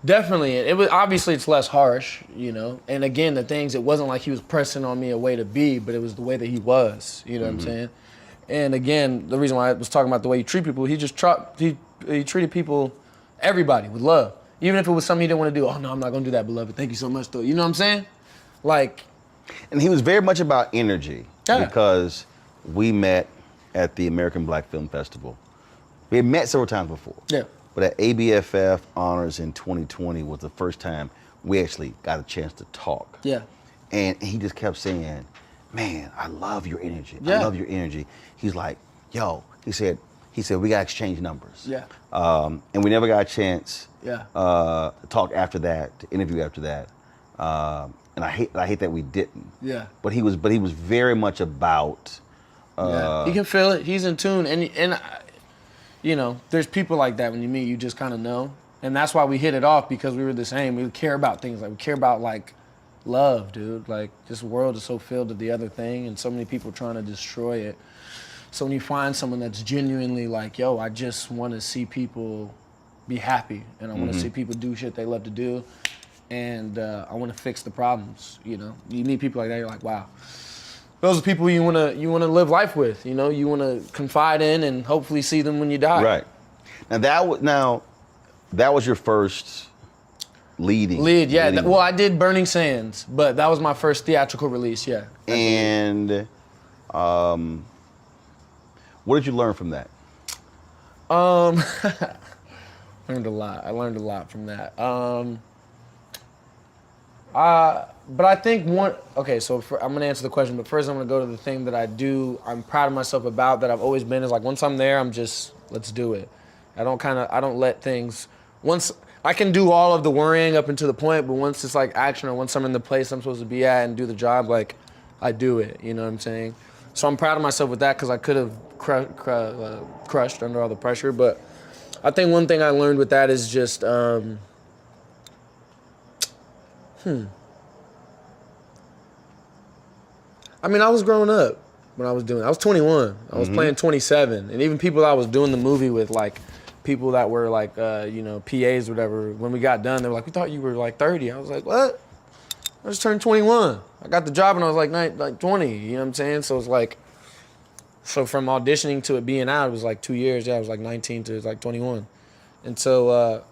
definitely. It was obviously it's less harsh, And again, the things, it wasn't like he was pressing on me a way to be, but it was the way that he was. You know what I'm saying? And again, the reason why I was talking about the way you treat people, he treated people, everybody, with love. Even if it was something he didn't want to do. Oh no, I'm not gonna do that, beloved. Thank you so much, though. You know what I'm saying? Like. And he was very much about energy. Yeah. Because we met at the American Black Film Festival. We had met several times before. Yeah. But at ABFF Honors in 2020 was the first time we actually got a chance to talk. Yeah. And he just kept saying, man, I love your energy. Yeah. I love your energy. He's like, yo, he said, we gotta exchange numbers. Yeah. And we never got a chance Yeah. to talk after that, to interview after that. And I hate that we didn't. Yeah. But he was very much about. Yeah. You can feel it. He's in tune, and there's people like that when you meet, you just kind of know, and that's why we hit it off, because we were the same. We care about things, like we care about like love, dude. Like this world is so filled with the other thing, and so many people trying to destroy it. So when you find someone that's genuinely like, yo, I just want to see people be happy, and I want to see people do shit they love to do. And I want to fix the problems. You meet people like that, you're like, wow, those are people you wanna live life with. You wanna confide in and hopefully see them when you die. Right. Now that was your first lead. Yeah. Well, I did Burning Sands, but that was my first theatrical release. Yeah. And what did you learn from that? Learned a lot. I learned a lot from that. But I think I'm gonna answer the question, but first I'm gonna go to the thing that I'm proud of myself about, that I've always been, is like, once I'm there, let's do it. I don't let things, once, I can do all of the worrying up until the point, but once it's like action, or once I'm in the place I'm supposed to be at and do the job, like, I do it, you know what I'm saying? So I'm proud of myself with that, because I could have crushed under all the pressure, but I think one thing I learned with that is just, I mean, I was growing up when I was doing it. I was 21. I was playing 27. And even people I was doing the movie with, like, people that were, like, PAs or whatever, when we got done, they were like, we thought you were, like, 30. I was like, what? I just turned 21. I got the job when I was, like 20. You know what I'm saying? So it's like, from auditioning to it being out, it was, like, 2 years. Yeah, I was, like, 19 to, like, 21. And so,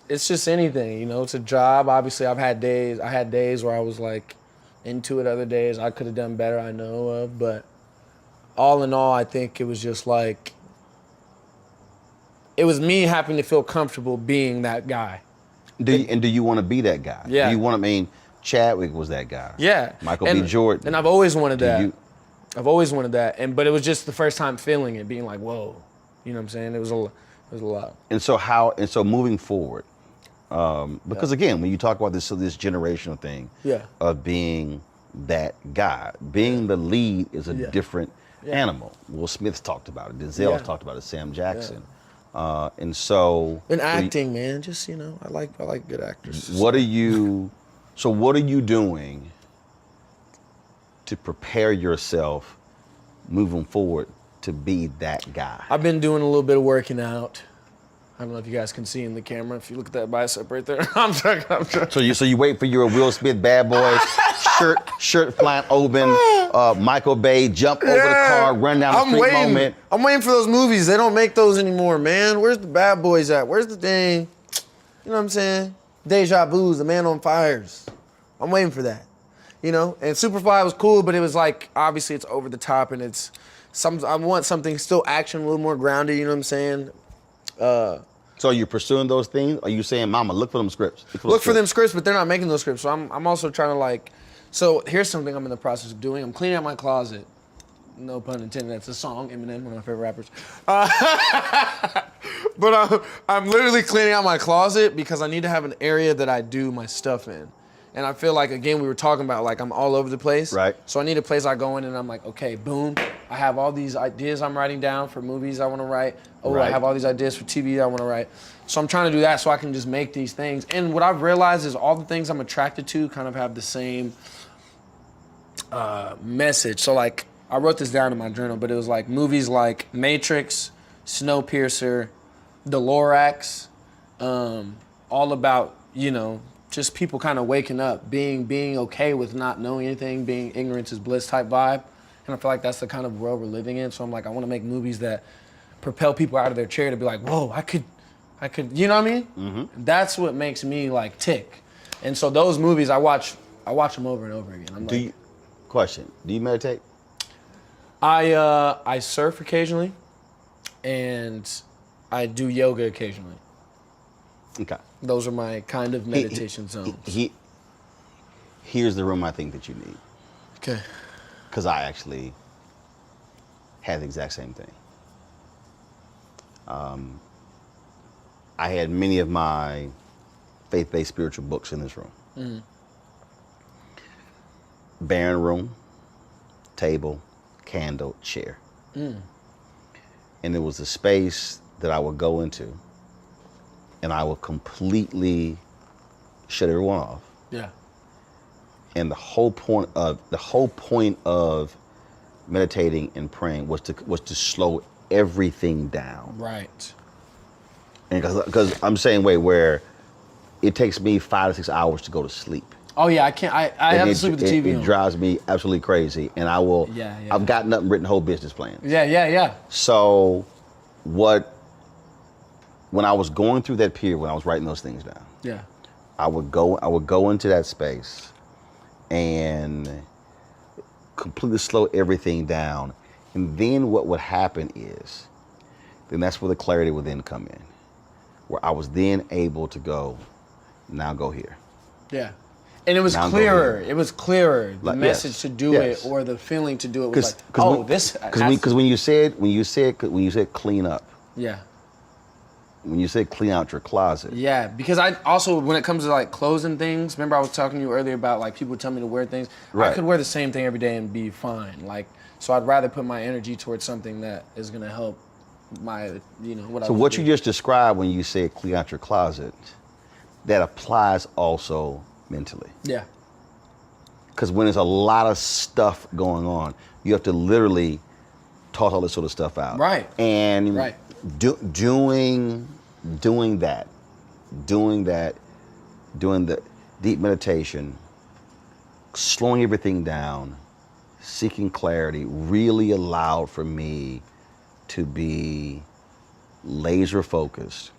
it's just anything, it's a job. Obviously, I had days where I was like into it, other days I could have done better, I know of, but all in all, I think it was just like, it was me having to feel comfortable being that guy. Do you want to be that guy? Yeah. Do you want to, Chadwick was that guy. Yeah. Michael B. Jordan. And I've always wanted that. I've always wanted that. But it was just the first time feeling it, being like, whoa. You know what I'm saying? It was a lot. And so moving forward, because again, when you talk about this generational thing of being that guy, being the lead is a different animal. Will Smith's talked about it. Denzel's talked about it. Sam Jackson. And so. And acting, man, just, I like good actors. What are you doing to prepare yourself moving forward to be that guy? I've been doing a little bit of working out. I don't know if you guys can see in the camera. If you look at that bicep right there, I'm joking. So you wait for your Will Smith Bad Boys shirt flying open, Michael Bay jump over the car, run down the street moment. I'm waiting for those movies. They don't make those anymore, man. Where's the Bad Boys at? Where's the thing? You know what I'm saying? Deja Vu's, The Man on Fires. I'm waiting for that. And Superfly was cool, but it was like, obviously it's over the top, and I want something still action, a little more grounded. You know what I'm saying? So are you pursuing those things? Are you saying, Mama, look for them scripts? Look for them scripts, but they're not making those scripts. So I'm also trying to so here's something I'm in the process of doing. I'm cleaning out my closet. No pun intended. That's a song, Eminem, one of my favorite rappers. But I'm literally cleaning out my closet because I need to have an area that I do my stuff in. And I feel like, again, we were talking about, like, I'm all over the place. Right. So I need a place I go in and I'm like, okay, boom. I have all these ideas I'm writing down for movies I want to write. Oh, right. I have all these ideas for TV I want to write. So I'm trying to do that so I can just make these things. And what I've realized is all the things I'm attracted to kind of have the same message. So, like, I wrote this down in my journal, but it was like movies like Matrix, Snowpiercer, The Lorax, all about, you know, just people kind of waking up, being okay with not knowing anything, being ignorance is bliss type vibe. And I feel like that's the kind of world we're living in. So I'm like, I want to make movies that propel people out of their chair to be like, whoa, I could, you know what I mean? Mm-hmm. That's what makes me like tick. And so those movies, I watch them over and over again. Question, do you meditate? I surf occasionally, and I do yoga occasionally. Okay. Those are my kind of meditation zones. Here's the room I think that you need. Okay. Because I actually had the exact same thing. I had many of my faith-based spiritual books in this room. Mm. Barren room, table, candle, chair. Mm. And it was a space that I would go into, and I would completely shut everyone off. Yeah. And the whole point of meditating and praying was to slow everything down. Right. And because I'm saying where it takes me 5 to 6 hours to go to sleep. Oh yeah, I can't. I have to sleep with the TV on. It drives me absolutely crazy, and I will. Yeah. I've gotten up and written whole business plans. Yeah. So, when I was going through that period when I was writing those things down, yeah, I would go into that space and completely slow everything down, and then what would happen is, then that's where the clarity would then come in, where I was then able to go, now go here. Yeah. And it was clearer. It was clearer. The message to do it, or the feeling to do it, was like, because when you said clean up. Yeah. When you said clean out your closet. Yeah, because I also, when it comes to like clothes and things, remember I was talking to you earlier about like people tell me to wear things. Right. I could wear the same thing every day and be fine. Like, so I'd rather put my energy towards something that is gonna help my, you know, what I. So what you just described when you said clean out your closet, that applies also mentally. Yeah. Because when there's a lot of stuff going on, you have to literally toss all this sort of stuff out. Right. And doing the deep meditation, slowing everything down, seeking clarity, really allowed for me to be laser focused.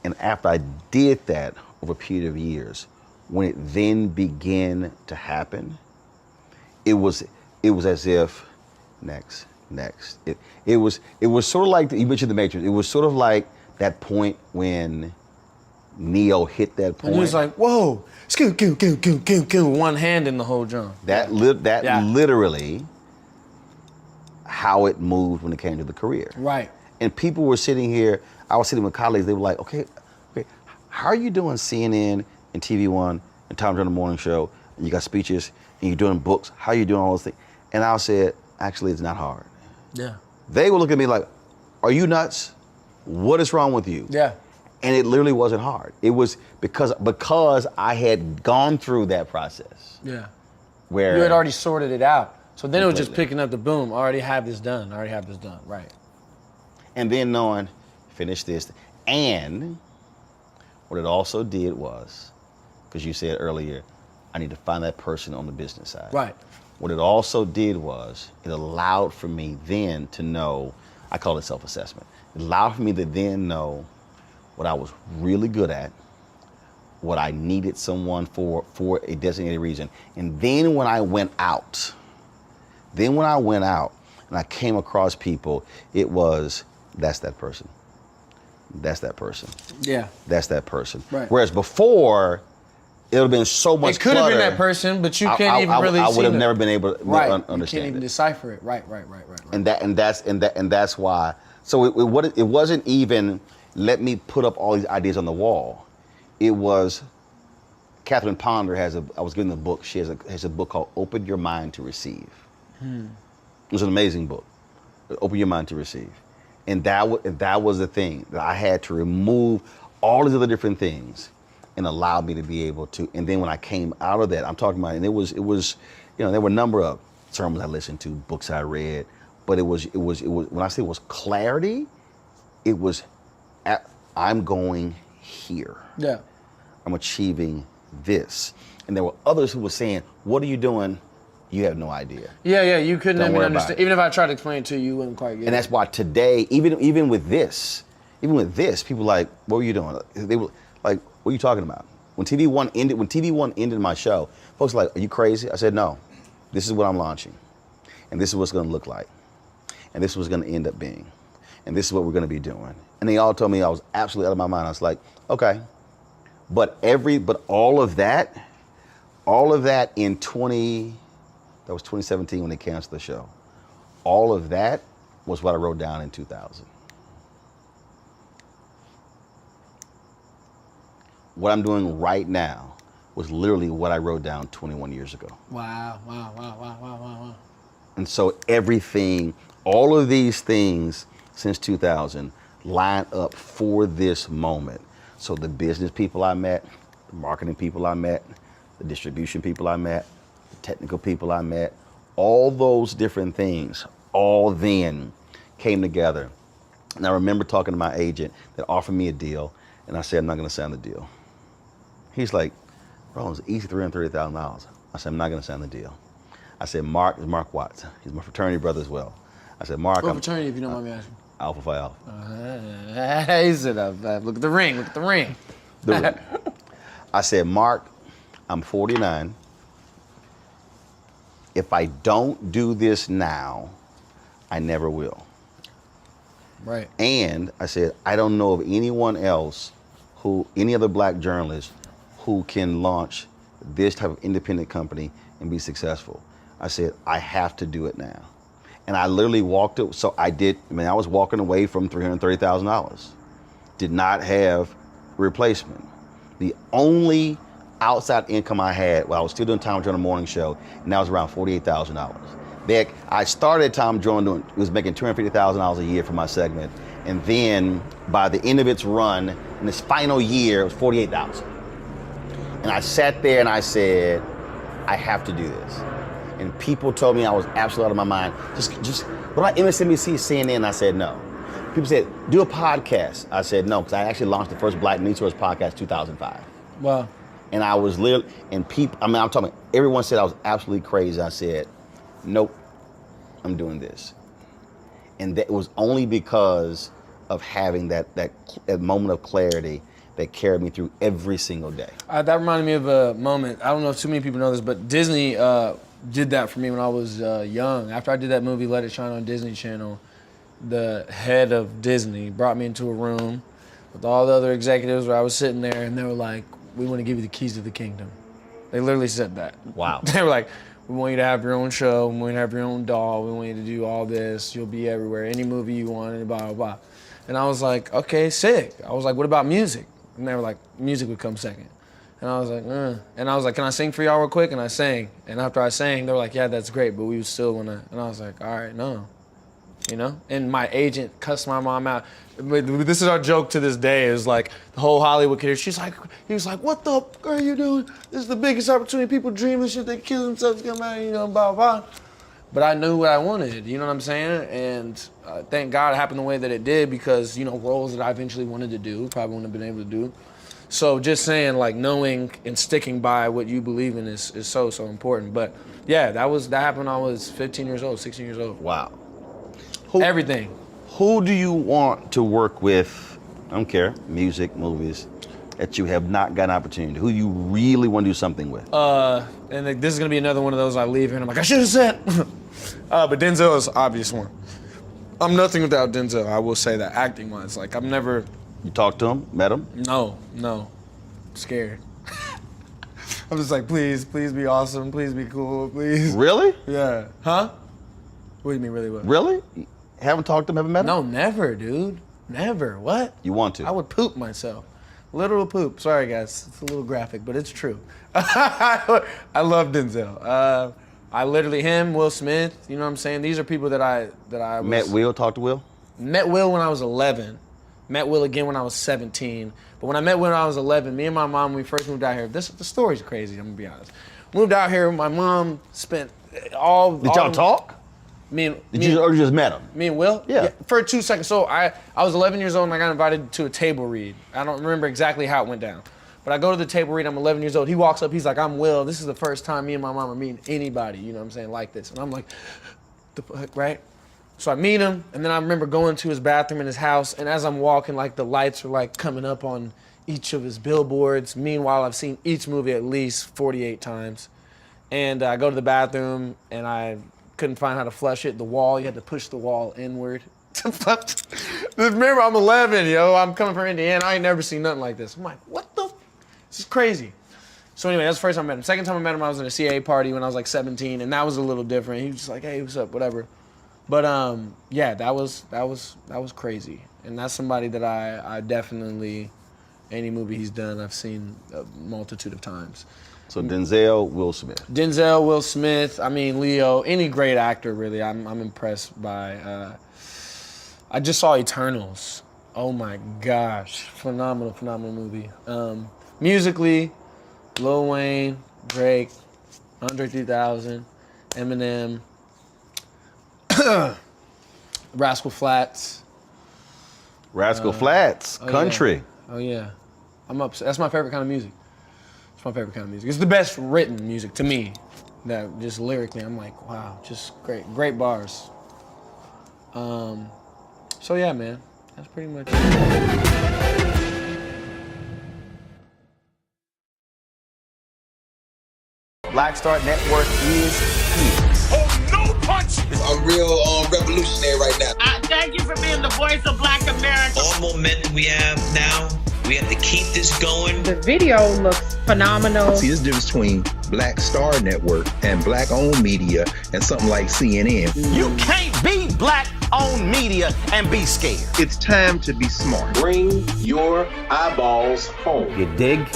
And after I did that over a period of years, when it then began to happen, it was as if next. It was sort of like you mentioned the Matrix. It was sort of like that point when Neo hit that point. And he was like, "Whoa, scoot, one hand in the whole drum." Literally how it moved when it came to the career. Right. And people were sitting here. I was sitting with colleagues. They were like, "Okay, how are you doing CNN and TV One and Tom Jones Morning Show? And you got speeches and you're doing books. How are you doing all those things?" And I said, "Actually, it's not hard." Yeah. They would look at me like, "Are you nuts? What is wrong with you?" Yeah. And it literally wasn't hard. It was because I had gone through that process. Yeah. Where you had already sorted it out. So then it was just picking up the boom. I already have this done. Right. And then knowing, finish this. And what it also did was, because you said earlier, I need to find that person on the business side. Right. What it also did was, it allowed for me then to know, I call it self-assessment. It allowed for me to then know what I was really good at, what I needed someone for a designated reason. And then when I went out and I came across people, it was, that's that person. That's that person. Yeah. That's that person. Right. Whereas before, it would have been so much It could have been that person, but you can't even really see it. I would have never been able to understand You can't even decipher it. Right. And that's why. So it wasn't even let me put up all these ideas on the wall. It was Catherine Ponder I was given the book. She has a book called Open Your Mind to Receive. It was an amazing book. Open Your Mind to Receive. And that was the thing that I had to remove all these other different things and allow me to be able to. And then when I came out of that, I'm talking about, and it was, you know, there were a number of sermons I listened to, books I read. But it was when I say it was clarity, it was I'm going here. Yeah. I'm achieving this. And there were others who were saying, what are you doing? You have no idea. Yeah, you couldn't Don't even worry understand. about it. Even if I tried to explain it to you, you wouldn't quite get it. And that's why today, even with this, people like, what were you doing? They were like, what are you talking about? When TV One ended my show, folks were like, are you crazy? I said, no, this is what I'm launching. And this is what it's gonna look like. And this is what's gonna end up being. And this is what we're gonna be doing. And they all told me I was absolutely out of my mind. I was like, okay. But all of that in 2017 when they canceled the show. All of that was what I wrote down in 2000. What I'm doing right now was literally what I wrote down 21 years ago. Wow. And so everything, all of these things since 2000 line up for this moment. So the business people I met, the marketing people I met, the distribution people I met, the technical people I met, all those different things all then came together. And I remember talking to my agent that offered me a deal, and I said, I'm not gonna sign the deal. He's like, bro, it's easy $330,000. I said, I'm not gonna sign the deal. I said, Mark Watts. He's my fraternity brother as well. I said, Mark, What fraternity, if you don't mind me asking? Alpha Phi Alpha. He said, look at the ring, look at the ring. I said, Mark, I'm 49. If I don't do this now, I never will. Right. And I said, I don't know of anyone else any other black journalist who can launch this type of independent company and be successful. I said, I have to do it now. And I literally walked it. So I was walking away from $330,000. Did not have replacement. The only outside income I had while I was still doing Tom Joyner morning show, and that was around $48,000. I started Tom Joyner, was making $250,000 a year for my segment. And then by the end of its run, in its final year, it was $48,000. And I sat there and I said, I have to do this. And people told me I was absolutely out of my mind. Just when I MSNBC, CNN, I said no. People said, do a podcast. I said no, because I actually launched the first Black News Source podcast in 2005. Wow. And I was literally, and people, I'm talking, everyone said I was absolutely crazy. I said, nope, I'm doing this. And that was only because of having that moment of clarity that carried me through every single day. That reminded me of a moment. I don't know if too many people know this, but Disney did that for me when I was young. After I did that movie, Let It Shine on Disney Channel, the head of Disney brought me into a room with all the other executives where I was sitting there, and they were like, we want to give you the keys to the kingdom. They literally said that. Wow. They were like, we want you to have your own show, we want you to have your own doll, we want you to do all this, you'll be everywhere, any movie you want, and blah, blah, blah. And I was like, okay, sick. I was like, what about music? And they were like, music would come second. And I was like, And I was like, can I sing for y'all real quick? And I sang. And after I sang, they were like, yeah, that's great, but we would still want to. And I was like, all right, no. You know? And my agent cussed my mom out. This is our joke to this day, is like the whole Hollywood kid. He was like, what the fuck are you doing? This is the biggest opportunity. People dream this shit, they kill themselves, come out, blah, blah. But I knew what I wanted, you know what I'm saying? And thank God it happened the way that it did, because, roles that I eventually wanted to do, probably wouldn't have been able to do. So just saying, like, knowing and sticking by what you believe in is so, so important. But yeah, that happened when I was 15 years old, 16 years old. Wow. Everything. Who do you want to work with, I don't care, music, movies, that you have not gotten an opportunity to? Who you really want to do something with? And this is gonna be another one of those I leave here and I'm like, I should have said. But Denzel is the obvious one. I'm nothing without Denzel, I will say that, acting-wise. Like, I've never... You talked to him, met him? No. I'm scared. I'm just like, please be awesome, please be cool, please. Really? Yeah. Huh? What do you mean, really what? Really? Haven't talked to him, haven't met him? No, never, dude. Never. What? You want to? I would poop myself. Literal poop. Sorry, guys. It's a little graphic, but it's true. I love Denzel. I literally, him, Will Smith, you know what I'm saying? These are people that I was... Met Will, talked to Will? Met Will when I was 11. Met Will again when I was 17. But when I met Will when I was 11, me and my mom, when we first moved out here, the story's crazy, I'm gonna be honest. Moved out here, my mom spent Did y'all talk? Or you just met him? Me and Will? Yeah. For 2 seconds. So I was 11 years old and I got invited to a table read. I don't remember exactly how it went down. But I go to the table read, I'm 11 years old. He walks up, he's like, I'm Will. This is the first time me and my mom are meeting anybody, you know what I'm saying, like this. And I'm like, the fuck, right? So I meet him, and then I remember going to his bathroom in his house, and as I'm walking, like the lights are like coming up on each of his billboards. Meanwhile, I've seen each movie at least 48 times. And I go to the bathroom, and I couldn't find how to flush it. The wall, you had to push the wall inward. Remember, I'm 11, yo. I'm coming from Indiana. I ain't never seen nothing like this. I'm like, what the? This is crazy. So anyway, that's the first time I met him. Second time I met him, I was at a CA party when I was like 17, and that was a little different. He was just like, hey, what's up, whatever. But yeah, that was crazy. And that's somebody that I definitely, any movie he's done, I've seen a multitude of times. So Denzel, Will Smith. Denzel, Will Smith, I mean, Leo, any great actor, really, I'm impressed by. I just saw Eternals. Oh my gosh, phenomenal movie. Musically, Lil Wayne, Drake, Andre 3000, Eminem, Rascal Flatts. Country. Yeah. Oh yeah, I'm upset. That's my favorite kind of music. It's my favorite kind of music. It's the best written music to me. That just lyrically, I'm like, wow, just great bars. So yeah, man, that's pretty much it. Black Star Network is here. Oh, no punch! I'm real revolutionary right now. Thank you for being the voice of Black America. All momentum we have now, we have to keep this going. The video looks phenomenal. See, there's a difference between Black Star Network and black-owned media and something like CNN. You can't be black-owned media and be scared. It's time to be smart. Bring your eyeballs home. You dig?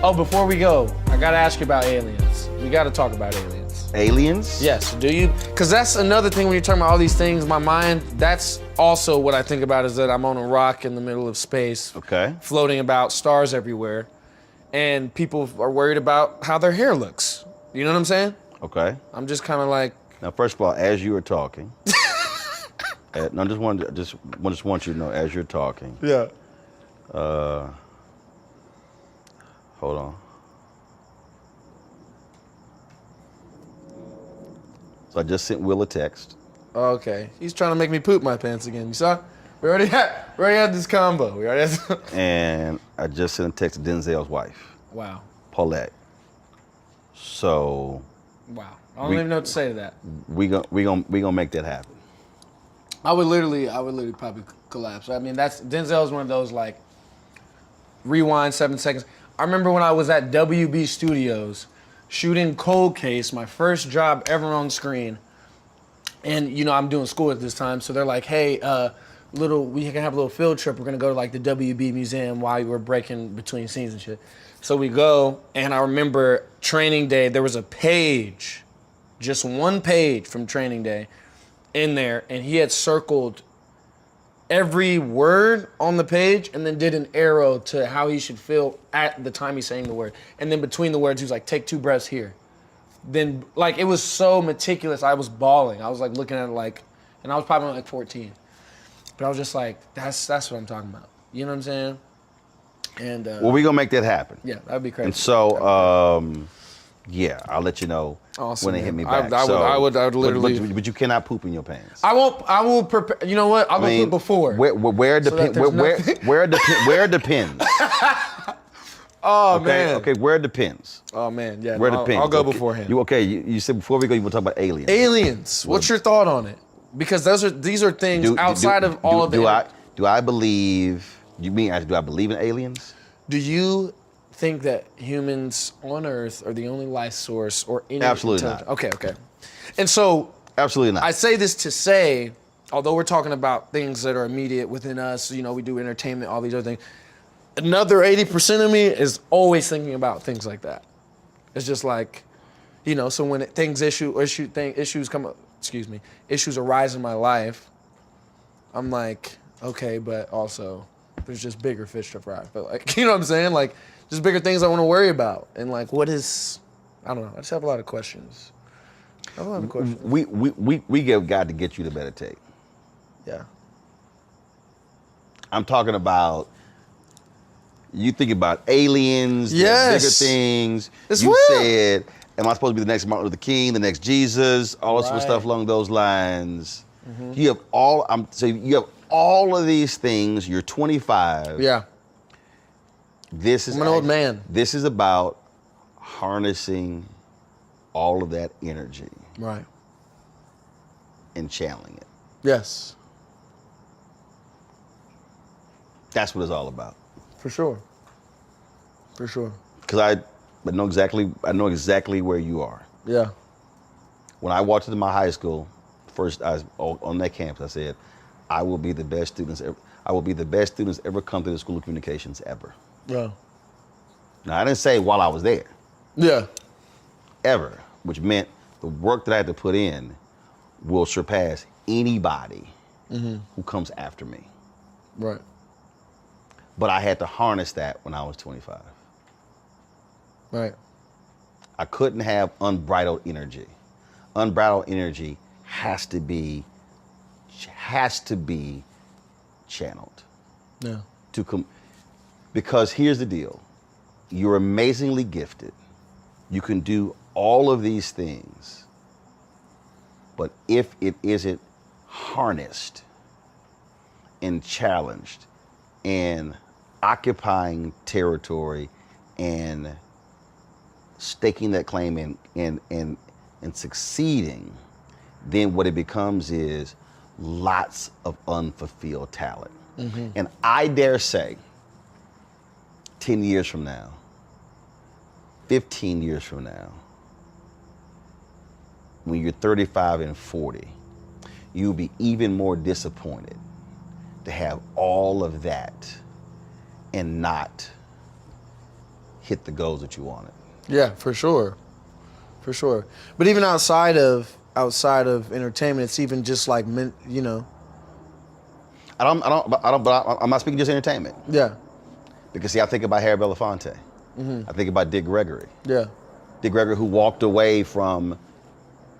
Oh, before we go, I gotta ask you about aliens. We gotta talk about aliens. Aliens? Yes, do you? Because that's another thing when you're talking about all these things, my mind, that's also what I think about is that I'm on a rock in the middle of space. Okay. Floating about, stars everywhere. And people are worried about how their hair looks. You know what I'm saying? Okay. I'm just kind of like. Now, first of all, as you were talking, I just want you to know, as you're talking. Yeah. Hold on. So I just sent Will a text. Okay. He's trying to make me poop my pants again. You saw? We already had this combo. We already had And I just sent a text to Denzel's wife. Wow. Paulette. So. Wow. I don't even know what to say to that. We gonna make that happen. I would literally probably collapse. I mean, Denzel's one of those like rewind 7 seconds. I remember when I was at WB Studios shooting Cold Case, my first job ever on screen. And you know, I'm doing school at this time, so they're like, hey, we can have a little field trip. We're gonna go to like the WB museum while we're breaking between scenes and shit. So we go, and I remember training day, there was a page, just one page from training day in there, and he had circled every word on the page and then did an arrow to how he should feel at the time he's saying the word. And then between the words, he was like, take 2 breaths here. Then, like, it was so meticulous, I was bawling. I was like looking at it like, and I was probably like 14. But I was just like, that's what I'm talking about. You know what I'm saying? And well, we gonna make that happen. Yeah, that'd be crazy. And so, yeah, I'll let you know awesome, when they hit me back. I would literally. But you cannot poop in your pants. I will prepare. You know what? I'll go poop before. Where depends. Oh okay, man. Okay, where depends. Oh man, yeah. Where depends. I'll go okay. beforehand. You said before we go, you want to talk about aliens. Aliens. What's your thought on it? Because these are things outside of all of it. Do I believe? You mean do I believe in aliens? Do you think that humans on Earth are the only life source or any Absolutely not. Okay. And so absolutely not. I say this to say, although we're talking about things that are immediate within us, you know, we do entertainment, all these other things. another 80% of me is always thinking about things like that. It's just like, you know, so when issues arise in my life, I'm like, okay, but also there's just bigger fish to fry. But like, you know what I'm saying? Like, just bigger things I want to worry about. And like, I don't know. I just have a lot of questions. We give God to get you to meditate. Yeah. I'm talking about, you think about aliens, Yes. bigger things. It's you real. said, am I supposed to be the next Martin Luther King, the next Jesus, all this sort of stuff Right. along those lines. You have all of these things. You're 25. Yeah. I'm an old man. This is about harnessing all of that energy Right. and channeling it. Yes. That's what it's all about. For sure. For sure. Because I know exactly where you are. Yeah. When I walked into my high school, first I was on that campus, I said, I will be the best students ever come to the School of Communications ever. Yeah. Now I didn't say while I was there. Yeah. Ever, which meant the work that I had to put in will surpass anybody who comes after me. Right. But I had to harness that when I was 25. Right. I couldn't have unbridled energy. Unbridled energy has to be channeled. Yeah. Because here's the deal. You're amazingly gifted. You can do all of these things. But if it isn't harnessed and challenged and occupying territory and staking that claim and succeeding, then what it becomes is lots of unfulfilled talent. And I dare say, 10 years from now, 15 years from now, when you're 35 and 40, you'll be even more disappointed to have all of that and not hit the goals that you wanted. Yeah, for sure. For sure. But even outside of entertainment, it's even just like, you know. I'm not speaking just entertainment. Yeah. Because see, I think about Harry Belafonte. I think about Dick Gregory. Yeah. Dick Gregory, who walked away from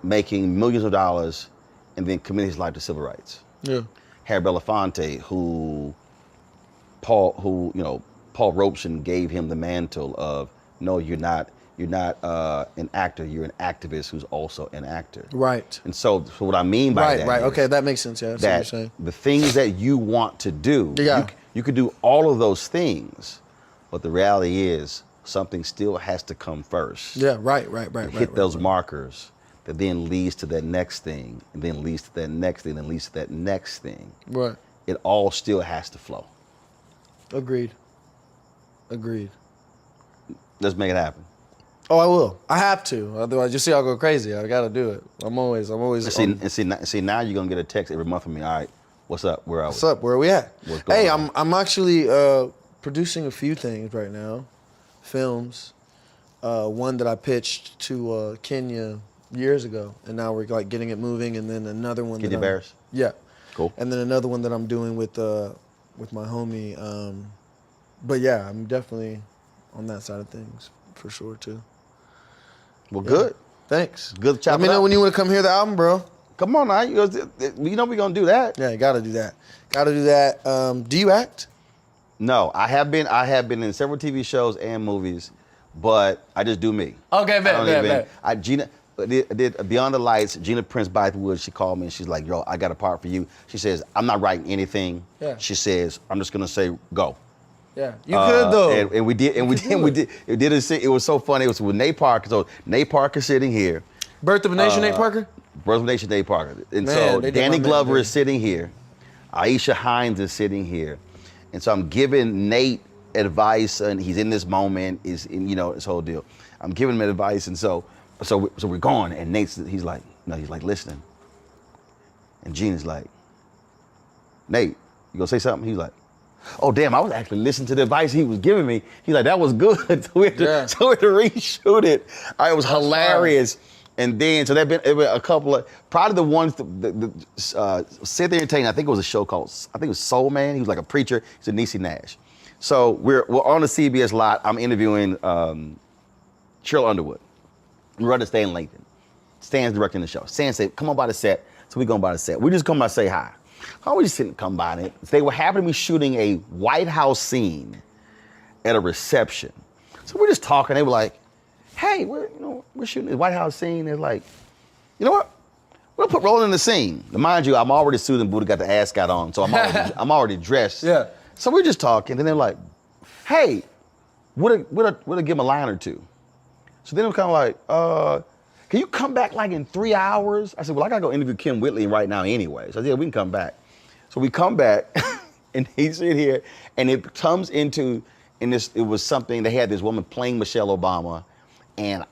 making millions of dollars and then committed his life to civil rights. Yeah. Harry Belafonte, who Paul Robeson gave him the mantle of, no, you're not an actor, you're an activist who's also an actor. Right. And so what I mean by that Right. is Okay, that makes sense. Yeah, that's what you're saying. the things that you want to do, you could do all of those things, but the reality is something still has to come first. Yeah, right. Hit those markers that then leads to that next thing, and then leads to that next thing, and leads to that next thing. Right. It all still has to flow. Agreed. Let's make it happen. Oh, I will. I have to. Otherwise, you see, I'll go crazy. I got to do it. I'm always. See, now you're gonna get a text every month from me. All right, what's up? Where are we? What's up? Where are we at? What's going Hey, on? I'm actually producing a few things right now, films. One that I pitched to Kenya years ago, and now we're like getting it moving. And then another one. Kenya Bears? Yeah. Cool. And then another one that I'm doing with my homie. But yeah, I'm definitely on that side of things for sure too. Well, good. Thanks. Good to chop Let me it know up. when you want to come hear the album, bro. Come on now. You know we're going to do that. Yeah, you got to do that. Do you act? No, I have been in several TV shows and movies, but I just do me. Okay, bet. Gina did Beyond the Lights, Gina Prince Bythewood, she called me and she's like, yo, I got a part for you. She says, I'm not writing anything. Yeah. She says, I'm just going to say, go. Yeah, you could though. And we did. It was so funny. It was with Nate Parker. So Nate Parker sitting here. Birth of a Nation, Nate Parker? Birth of a Nation, Nate Parker. And Man, so they did Danny my man Glover dirty. is sitting here. Aisha Hines is sitting here. And so I'm giving Nate advice, and he's in this moment, is in, this whole deal. I'm giving him advice, and so we're going, and he's like listening. And Gina's like, Nate, you gonna say something? He's like, oh damn, I was actually listening to the advice he was giving me. He's like, that was good. So we had to reshoot it. It was hilarious. And then, so it been a couple of, probably the ones sit there and tell you, I think it was a show called, I think it was Soul Man. He was like a preacher. He's a Niecy Nash. So we're on the CBS lot. I'm interviewing Cheryl Underwood. We're running Stan Lathan. Stan's directing the show. Stan said, come on by the set. So we going by the set. We just come by to say hi. I was just sitting, come by it. They were happening to be shooting a White House scene at a reception. So we're just talking. They were like, hey, we're shooting the White House scene. They're like, you know what? We'll put Roland in the scene. Now, mind you, I'm already Susan Buddha, got the ascot on, so I'm already dressed. Yeah. So we're just talking, and they're like, hey, we'll give him a line or two. So then it was kind of like, can you come back like in 3 hours? I said, well, I gotta go interview Kim Whitley right now anyway. So I said, yeah, we can come back. So we come back, and he's in here, and it comes into, it was something, they had this woman playing Michelle Obama, and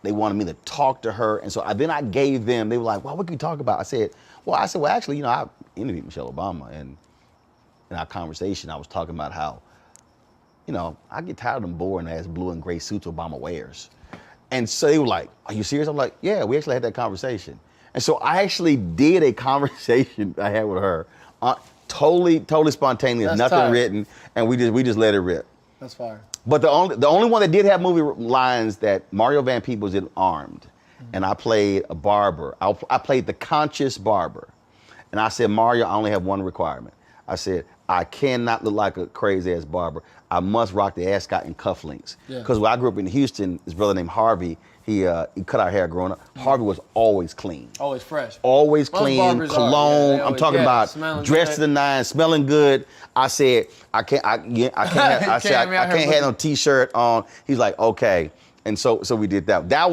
they wanted me to talk to her. And so then I gave them, they were like, well, what can you talk about? I said, well, actually, I interviewed Michelle Obama, and in our conversation, I was talking about how, I get tired of them boring ass blue and gray suits Obama wears. And so they were like, are you serious? I'm like, yeah, we actually had that conversation. And so I actually did a conversation I had with her, totally spontaneous, That's nothing tight. written, and we just let it rip. That's fire. But the only one that did have movie lines that Mario Van Peebles did Armed, and I played a barber. I played the conscious barber. And I said, Mario, I only have one requirement. I said, I cannot look like a crazy ass barber. I must rock the ascot and cufflinks. Because when I grew up in Houston, his brother named Harvey, he cut our hair growing up. Harvey was always clean. Always fresh. Always Most clean, barbers are, cologne. yeah, I'm talking about dressed to the nines, smelling good. I said, I can't have no t-shirt on. He's like, okay. And so we did that. That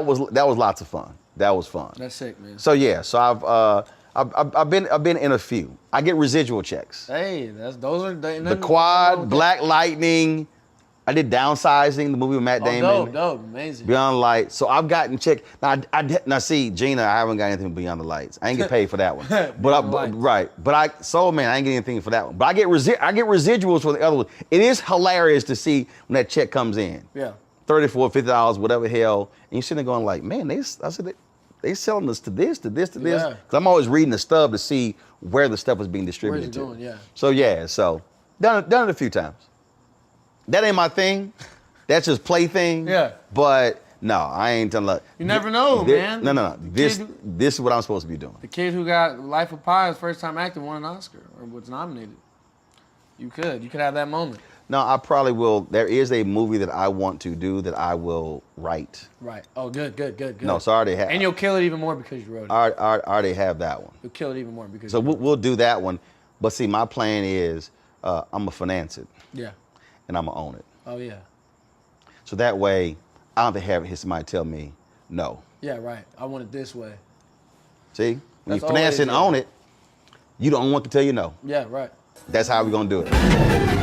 was lots of fun. That was fun. That's sick, man. So yeah, so I've been in a few. I get residual checks. Hey, those are the Quad, Black Lightning. I did Downsizing, the movie with Matt Damon. Dope, amazing. Beyond the Lights. So I've gotten checked. Now see, Gina, I haven't got anything Beyond the Lights. I ain't get paid for that one. But I ain't getting anything for that one. But I get residuals for the other one. It is hilarious to see when that check comes in. Yeah. $34, $50, whatever hell, and you're sitting there going like, man, they selling us to this. Yeah. Because I'm always reading the stub to see where the stuff is being distributed to. Where's it going, yeah. So done it a few times. That ain't my thing. That's just plaything. Yeah. But no, I ain't telling you. You never know, man. No. This is what I'm supposed to be doing. The kid who got Life of Pi, his first time acting, won an Oscar or was nominated. You could have that moment. No, I probably will. There is a movie that I want to do that I will write. Right. Oh, good. No, so I already have. And you'll kill it even more because you wrote it. I already have that one. You'll kill it even more because. So we'll do that one. But see, my plan is I'm gonna finance it. Yeah. And I'm gonna own it. Oh yeah. So that way, I don't have to have somebody tell me no. Yeah, right. I want it this way. See, when you finance it and own it, you don't want to tell you no. Yeah, right. That's how we're gonna do it.